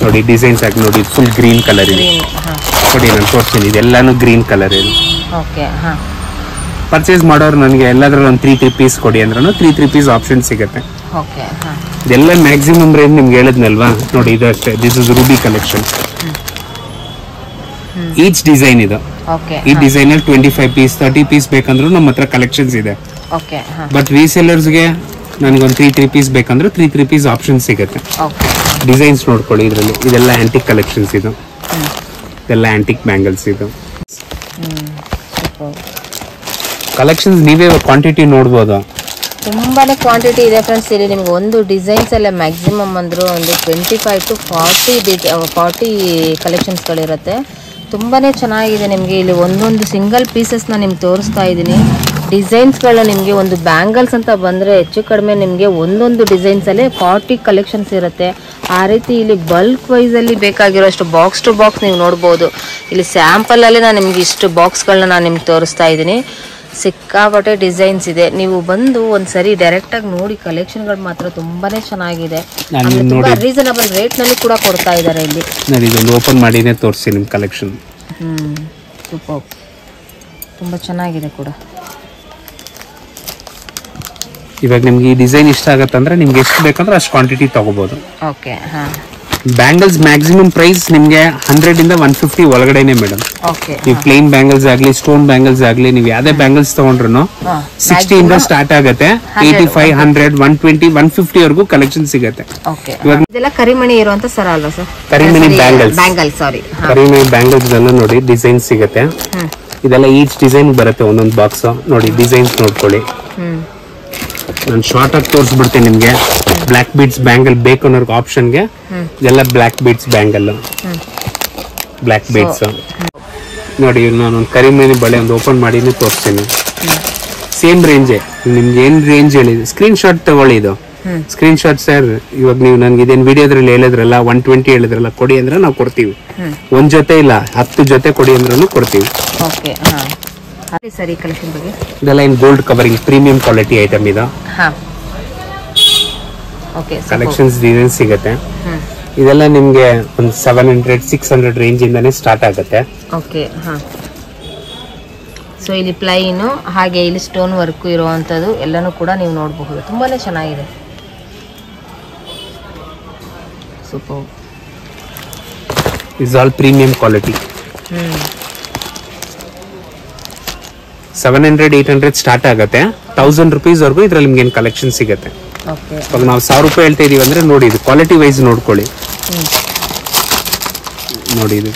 ನೋಡಿ ಡಿಸೈನ್ಸ್ ಆಗಿ ನೋಡಿ, ಫುಲ್ ಗ್ರೀನ್ ಕಲರ್ ಇದೆ. ನೋಡಿ ನಾನು ತೋರಿಸ್ತೀನಿ, ಇದೆಲ್ಲಾನು ಗ್ರೀನ್ ಕಲರ್ ಇದೆ. ಪರ್ಚೇಸ್ ಮಾಡೋರು ನನಗೆ ಎಲ್ಲದ್ರಲ್ಲಿ ಒಂದು 3 ಪೀಸ್ ಕೊಡಿ ಅಂದ್ರೂ 3 ಪೀಸ್ ಆಪ್ಷನ್ ಸಿಗುತ್ತೆ. ಇದೆಲ್ಲ ಮ್ಯಾಕ್ಸಿಮಮ್ ರೇಂಜ್ ನಿಮ್ಗೆ ಹೇಳಿದ್ನಲ್ವಾ. ನೋಡಿ ಇದು ಅಷ್ಟೇ, this is Ruby collection. Each design ಇದು. ಈ ಡಿಸೈನ್ ಅಲ್ಲಿ 25 ಪೀಸ್ 30 ಪೀಸ್ ಬೇಕಂದ್ರೂ ನಮ್ಮ ಹತ್ರ ಕಲೆಕ್ಷನ್ಸ್ ಇದೆ. ಬಟ್ ರೀಸೇಲರ್ಸ್ಗೆ ನನಗೊಂದು 3 ಪೀಸ್ ಬೇಕಂದ್ರೆ 3 ಪೀಸ್ ಆಪ್ಷನ್ ಸಿಗುತ್ತೆ. ಡಿಸೈನ್ಸ್ ನೋಡ್ಕೊಳ್ಳಿ ಇದರಲ್ಲಿ. ಇದೆಲ್ಲ ಆಂಟಿಕ್ ಕಲೆಕ್ಷನ್ಸ್ ಇದು. ಇದೆಲ್ಲ ಆಂಟಿಕ್ ಬ್ಯಾಂಗಲ್ಸ್ ಇದು. ಕಲೆಕ್ಷನ್ಸ್ ನೀವೇ ಕ್ವಾಂಟಿಟಿ ನೋಡ್ಬೋದು. ತುಂಬಾನೇ ಕ್ವಾಂಟಿಟಿ ಇದೆ ಫ್ರೆಂಡ್ಸ್. ಇಲ್ಲಿ ನಿಮ್ಗೆ ಒಂದು ಡಿಸೈನ್ಸ್ ಎಲ್ಲ ಮ್ಯಾಕ್ಸಿಮಮ್ ಅಂದ್ರು ಒಂದು 25 to 40 ಕಲೆಕ್ಷನ್ಸ್ಗಳಿರುತ್ತೆ. ತುಂಬಾನೇ ಚೆನ್ನಾಗಿದೆ. ನಿಮಗೆ ಇಲ್ಲಿ ಒಂದೊಂದು ಸಿಂಗಲ್ ಪೀಸಸ್ನ ನಿಮ್ಗೆ ತೋರಿಸ್ತಾ ಇದ್ದೀನಿ. ಡಿಸೈನ್ಸ್ಗಳು ನಿಮಗೆ ಒಂದು ಬ್ಯಾಂಗಲ್ಸ್ ಅಂತ ಬಂದರೆ ಹೆಚ್ಚು ಕಡಿಮೆ ನಿಮಗೆ ಒಂದೊಂದು ಡಿಸೈನ್ಸಲ್ಲಿ 40 ಕಲೆಕ್ಷನ್ಸ್ ಇರುತ್ತೆ. ಆ ರೀತಿ ಇಲ್ಲಿ ಬಲ್ಕ್ ವೈಸಲ್ಲಿ ಬೇಕಾಗಿರೋಷ್ಟು ಬಾಕ್ಸ್ ಟು ಬಾಕ್ಸ್ ನೀವು ನೋಡ್ಬೋದು. ಇಲ್ಲಿ ಸ್ಯಾಂಪಲಲ್ಲಿ ನಾನು ನಿಮ್ಗೆ ಇಷ್ಟು ಬಾಕ್ಸ್ಗಳನ್ನ ನಾನು ನಿಮ್ಗೆ ತೋರಿಸ್ತಾ ಇದ್ದೀನಿ. ಸಿಕ್ಕಾಪಟ್ಟೆ ಡಿಸೈನ್ಸ್ ಇದೆ. ನೀವು ಬಂದು ಒಂದ್ಸರಿ ಡೈರೆಕ್ಟಾಗಿ ನೋಡಿ. ಕಲೆಕ್ಷನ್ಗಳು ಮಾತ್ರ ತುಂಬಾನೇ ಚೆನ್ನಾಗಿದೆ. ತುಂಬಾ ರೀಸನಬಲ್ ರೇಟ್ನಲ್ಲಿ ಕೂಡ ಕೊಡ್ತಾ ಇದ್ದಾರೆ ಇಲ್ಲಿ. ಇದೊಂದು ಓಪನ್ ಮಾಡಿನೇ ತೋರಿಸಿ ನಿಮ್ಮ ಕಲೆಕ್ಷನ್. ಸೂಪರ್, ತುಂಬ ಚೆನ್ನಾಗಿದೆ ಕೂಡ. ಇವಾಗ ನಿಮ್ಗೆ ಈ ಡಿಸೈನ್ ಇಷ್ಟ ಆಗತ್ತಂದ್ರೆ ನಿಮ್ಗೆ ಎಷ್ಟು ಬೇಕಂದ್ರೆ ಅಷ್ಟು ಕ್ವಾಂಟಿಟಿ ತಗೋಬಹುದು. ಓಕೆ. ಬ್ಯಾಂಗಲ್ಸ್ ಮ್ಯಾಕ್ಸಿಮಮ್ ಪ್ರೈಸ್ ನಿಮ್ಗೆ 100 ಇಂದ 150 ಒಳಗಡೆನೆ ಮೇಡಮ್. ನೀವು ಪ್ಲೇನ್ ಬ್ಯಾಂಗಲ್ಸ್ ಆಗ್ಲಿ ಸ್ಟೋನ್ ಬ್ಯಾಂಗಲ್ಸ್ ಆಗ್ಲಿ ನೀವು ಯಾವ್ದೇ ಬ್ಯಾಂಗಲ್ಸ್ ತಗೊಂಡ್ರು 60 ಇಂದ ಸ್ಟಾರ್ಟ್ ಆಗುತ್ತೆ. 85, 100, 120, 150 ವರೆಗೂ ಕಲೆಕ್ಷನ್ ಸಿಗುತ್ತೆ. ಇದೆಲ್ಲ ಕರಿಮಣಿ ಇರುವಂತ ಸರ ಅಲ್ವಾ ಸರ್? ಕರಿಮಣಿ ಬ್ಯಾಂಗಲ್ಸ್ ಸಾರಿ ಕರಿಮಣಿ ಬ್ಯಾಂಗಲ್ಸ್ ಅನ್ನು ನೋಡಿ ಡಿಸೈನ್ ಸಿಗುತ್ತೆ. ಇದೆಲ್ಲ ಈಚ್ ಡಿಸೈನ್ ಬರುತ್ತೆ ಒಂದೊಂದು ಬಾಕ್ಸ್. ನೋಡಿ ಡಿಸೈನ್ಸ್ ನೋಡ್ಕೊಳ್ಳಿ. ನಾನು ಶಾರ್ಟ್ ಆಗಿ ತೋರಿಸ್ಬಿಡ್ತೀನಿ ನಿಮ್ಗೆ. ಬ್ಲಾಕ್ ಬೀಡ್ಸ್ ಬ್ಯಾಂಗಲ್ ಬೇಕು ಅನ್ನೋರ್ಗೆ ಆಪ್ಷನ್ಗೆ ಇದೆಲ್ಲ black beads bangle, black beads. ನೋಡಿ ನಾನೊಂದು ಕರಿಮಣಿ ಬಳೆ ಒಂದು ಓಪನ್ ಮಾಡಿನೇ ತೋರಿಸ್ತೀನಿ. ಸೇಮ್ ರೇಂಜೇ. ನಿಮ್ಗೆ ಏನ್ ರೇಂಜ್ ಹೇಳಿದೆ ಸ್ಕ್ರೀನ್ ಶಾಟ್ ತಗೊಳ್ಳಿ. ಇದು ಸ್ಕ್ರೀನ್ ಶಾಟ್ ಸರ್. ಇವಾಗ ನೀವು ನನ್ಗೆ ಇದೇನು ವಿಡಿಯೋದ್ರಲ್ಲಿ ಹೇಳಿದ್ರಲ್ಲ 120 ಹೇಳಿದ್ರಲ್ಲ ಕೊಡಿ ಅಂದ್ರೆ ನಾವು ಕೊಡ್ತೀವಿ. ಒಂದ್ ಜೊತೆ ಇಲ್ಲ 10 ಜೊತೆ ಕೊಡಿ ಅಂದ್ರೂ ಕೊಡ್ತೀವಿ. ಸರಿ, ಕಲೆಕ್ಷನ್ ಬಗ್ಗೆ ಇದೆಲ್ಲ in gold covering premium quality item ಇದು. ಕಲೆಕ್ಷನ್ಸ್ ಡಿಸೈನ್ ಸಿಗುತ್ತೆ. ಇದೆಲ್ಲ ನಿಮ್ಗೆ ಒಂದು 700-600 ರೇಂಜ್ ಇಂದಾನೆ ಸ್ಟಾರ್ಟ್ ಆಗುತ್ತೆ. ಓಕೆ. ಸೊ ಇಲ್ಲಿ ಪ್ಲೈನು ಹಾಗೆ ಇಲ್ಲಿ ಸ್ಟೋನ್ ವರ್ಕ್ ಇರುವಂತದ್ದು ಎಲ್ಲಾನು ಕೂಡ ನೀವು ನೋಡಬಹುದು. ತುಂಬಾನೇ ಚೆನ್ನಾಗಿದೆ. Super. Is all premium quality. 700-800 start ಆಗುತ್ತೆ. 1000 rupees ವರೆಗೂ ಇದ್ರಲ್ಲಿ ನಿಮ್ಗೆ ಕಲೆಕ್ಷನ್ ಸಿಗುತ್ತೆ. ಓಕೆ ಇವಾಗ ನಾವು 1000 ರೂಪಾಯಿ ಹೇಳ್ತಾ ಇದೀವಿ ಅಂದ್ರೆ ನೋಡಿ ಇದು ಕ್ವಾಲಿಟಿ ವೈಸ್ ನೋಡ್ಕೊಳ್ಳಿ. ನೋಡಿ ಇದು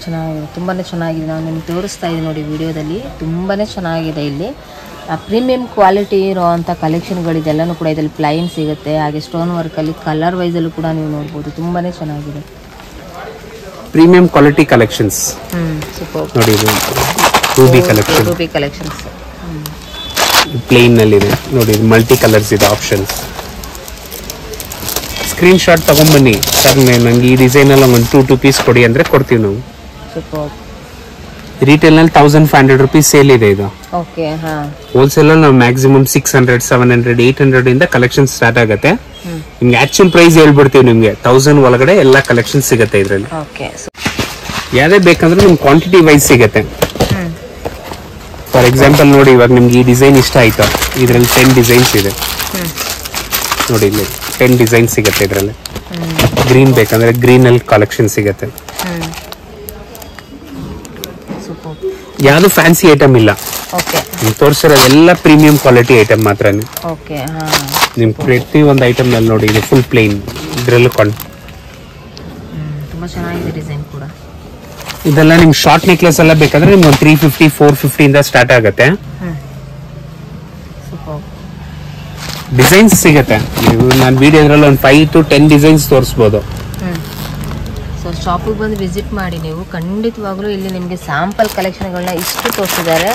ಚೆನ್ನಾಗಿದೆ, ತುಂಬಾ ಚೆನ್ನಾಗಿದೆ. ನಾವು ನಿಮ್ಗೆ ತೋರಿಸ್ತಾ ಇದ್ದೀವಿ ನೋಡಿ ವಿಡಿಯೋದಲ್ಲಿ, ತುಂಬಾ ಚೆನ್ನಾಗಿದೆ. ಇಲ್ಲಿ ಪ್ರೀಮಿಯಂ ಕ್ವಾಲಿಟಿ ಇರೋವಂಥ ಕಲೆಕ್ಷನ್ಗಳಿದೆಲ್ಲನೂ ಕೂಡ ಇದರಲ್ಲಿ ಪ್ಲೈನ್ ಸಿಗುತ್ತೆ. ಹಾಗೆ ಸ್ಟೋನ್ ವರ್ಕಲ್ಲಿ ಕಲರ್ ವೈಸಲ್ಲೂ ಕೂಡ ನೀವು ನೋಡ್ಬೋದು, ತುಂಬಾ ಚೆನ್ನಾಗಿದೆ. Premium quality collections super. ನೋಡಿ ಇದು ruby collection, ruby collections plain ನಲ್ಲಿ ಇದೆ ನೋಡಿ, ಮಲ್ಟಿ ಕಲರ್ಸ್ ಇದೆ ಆಪ್ಷನ್ಸ್. ಸ್ಕ್ರೀನ್ ಶಾಟ್ ತಗೊಂಡ್ಬನ್ನಿ ಸರ್, ನಂಗೆ ಈ ಡಿಸೈನ್ ಅಲ್ಲಿ ಒಂದು 2 ಪೀಸ್ ಕೊಡಿ ಅಂದ್ರೆ ಕೊಡ್ತೀವಿ ನಾವು. ಸೂಪರ್. ರಿಟೇಲ್ ನಲ್ಲಿ 1500 ರೂಪೀಸ್ ಸೇಲ್ ಇದೆ ಇದು. ಓಕೆ ಹಾ. ಹೋಲ್ಸೇಲ್ ಅಲ್ಲಿ ನಾವು ಮ್ಯಾಕ್ಸಿಮಮ್ 600, 700, 800 ಇಂದ ಕಲೆಕ್ಷನ್ ಸ್ಟಾರ್ಟ್ ಆಗುತ್ತೆ. ನಿಮ್ಗೆ ಆಕ್ಚುಲ್ ಪ್ರೈಸ್ ಹೇಳ್ಬಿಡ್ತೀವಿ, ನಿಮ್ಗೆ 1000 ಒಳಗಡೆ ಎಲ್ಲ ಕಲೆಕ್ಷನ್ ಸಿಗುತ್ತೆ ಇದರಲ್ಲಿ. ಓಕೆ. ಯಾವ್ದೇ ಬೇಕಂದ್ರೆ ನಿಮ್ಗೆ ಕ್ವಾಂಟಿಟಿ ವೈಸ್ ಸಿಗುತ್ತೆ. ಫಾರ್ ಎಕ್ಸಾಂಪಲ್ ನೋಡಿ, ಇವಾಗ ನಿಮ್ಗೆ ಈ ಡಿಸೈನ್ ಇಷ್ಟ ಆಯ್ತಾ, ಇದರಲ್ಲಿ 10 ಡಿಸೈನ್ಸ್ ಇದೆ ನೋಡಿ, ಇಲ್ಲಿ 10 ಡಿಸೈನ್ ಸಿಗುತ್ತೆ ಇದರಲ್ಲಿ. ಗ್ರೀನ್ ಬೇಕಂದ್ರೆ ಗ್ರೀನ್ ಅಲ್ಲಿ ಕಲೆಕ್ಷನ್ ಸಿಗುತ್ತೆ. ಯಾವ್ದು ಫ್ಯಾನ್ಸಿ ಐಟಮ್ ಇಲ್ಲ, ತೋರಿಸಿರೋದೆಲ್ಲ ಪ್ರೀಮಿಯಂ ಕ್ವಾಲಿಟಿ ಐಟಮ್ ಮಾತ್ರನೇ. ನಿಮ್ ಪ್ರತಿ ಒಂದು ಐಟಮ್ ನಲ್ಲಿ ನೋಡಿ, ಇದು ಫುಲ್ ಪ್ಲೇನ್, ಇದ್ರಲ್ಲೂ ತುಂಬಾ ಚೆನ್ನಾಗಿದೆ ಡಿಸೈನ್ ಕೂಡ. ಇದೆಲ್ಲ ನಿಮ್ ಶಾರ್ಟ್ ನೆಕ್ಲೆಸ್ ಎಲ್ಲ ಬೇಕಾದ್ರೆ ನಿಮ್ಗೆ ಒಂದು 350, 450 ಇಂದ ಸ್ಟಾರ್ಟ್ ಆಗುತ್ತೆ. ಡಿಸೈನ್ಸ್ ಸಿಗುತ್ತೆ, ನೀವು ನಾನು ವಿಡಿಯೋದ್ರಲ್ಲಿ ಒಂದು 5 to 10 ಡಿಸೈನ್ಸ್ ತೋರಿಸ್ಬೋದು. ಸೊ ಶಾಪಿಗೆ ಬಂದು ವಿಸಿಟ್ ಮಾಡಿ ನೀವು, ಖಂಡಿತವಾಗ್ಲೂ ಇಲ್ಲಿ ನಿಮಗೆ ಸ್ಯಾಂಪಲ್ ಕಲೆಕ್ಷನ್ಗಳನ್ನ ಇಷ್ಟು ತೋರಿಸಿದ್ದಾರೆ.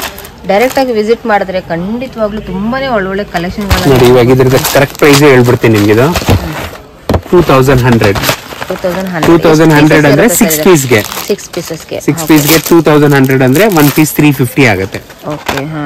ಡೈರೆಕ್ಟ್ ಆಗಿ ವಿಸಿಟ್ ಮಾಡಿದ್ರೆ ಖಂಡಿತವಾಗ್ಲೂ ತುಂಬಾನೇ ಒಳ್ಳೊಳ್ಳೆ ಕಲೆಕ್ಷನ್ಗಳನ್ನ ನೋಡಿ. ಇವಾಗ ಇದ್ರದ್ದು ಕರೆಕ್ಟ್ ಪ್ರೈಸ್ ಹೇಳ್ಬಿಡ್ತೀನಿ ನಿಮ್ಗೆ. ಇದು 2100 ಅಂದ್ರೆ 6 ಪೀಸ್ಗೆ 6 ಪೀಸಸ್ಗೆ 2100 ಅಂದ್ರೆ 1 ಪೀಸ್ 350 ಆಗುತ್ತೆ. ಓಕೆ ಹಾ.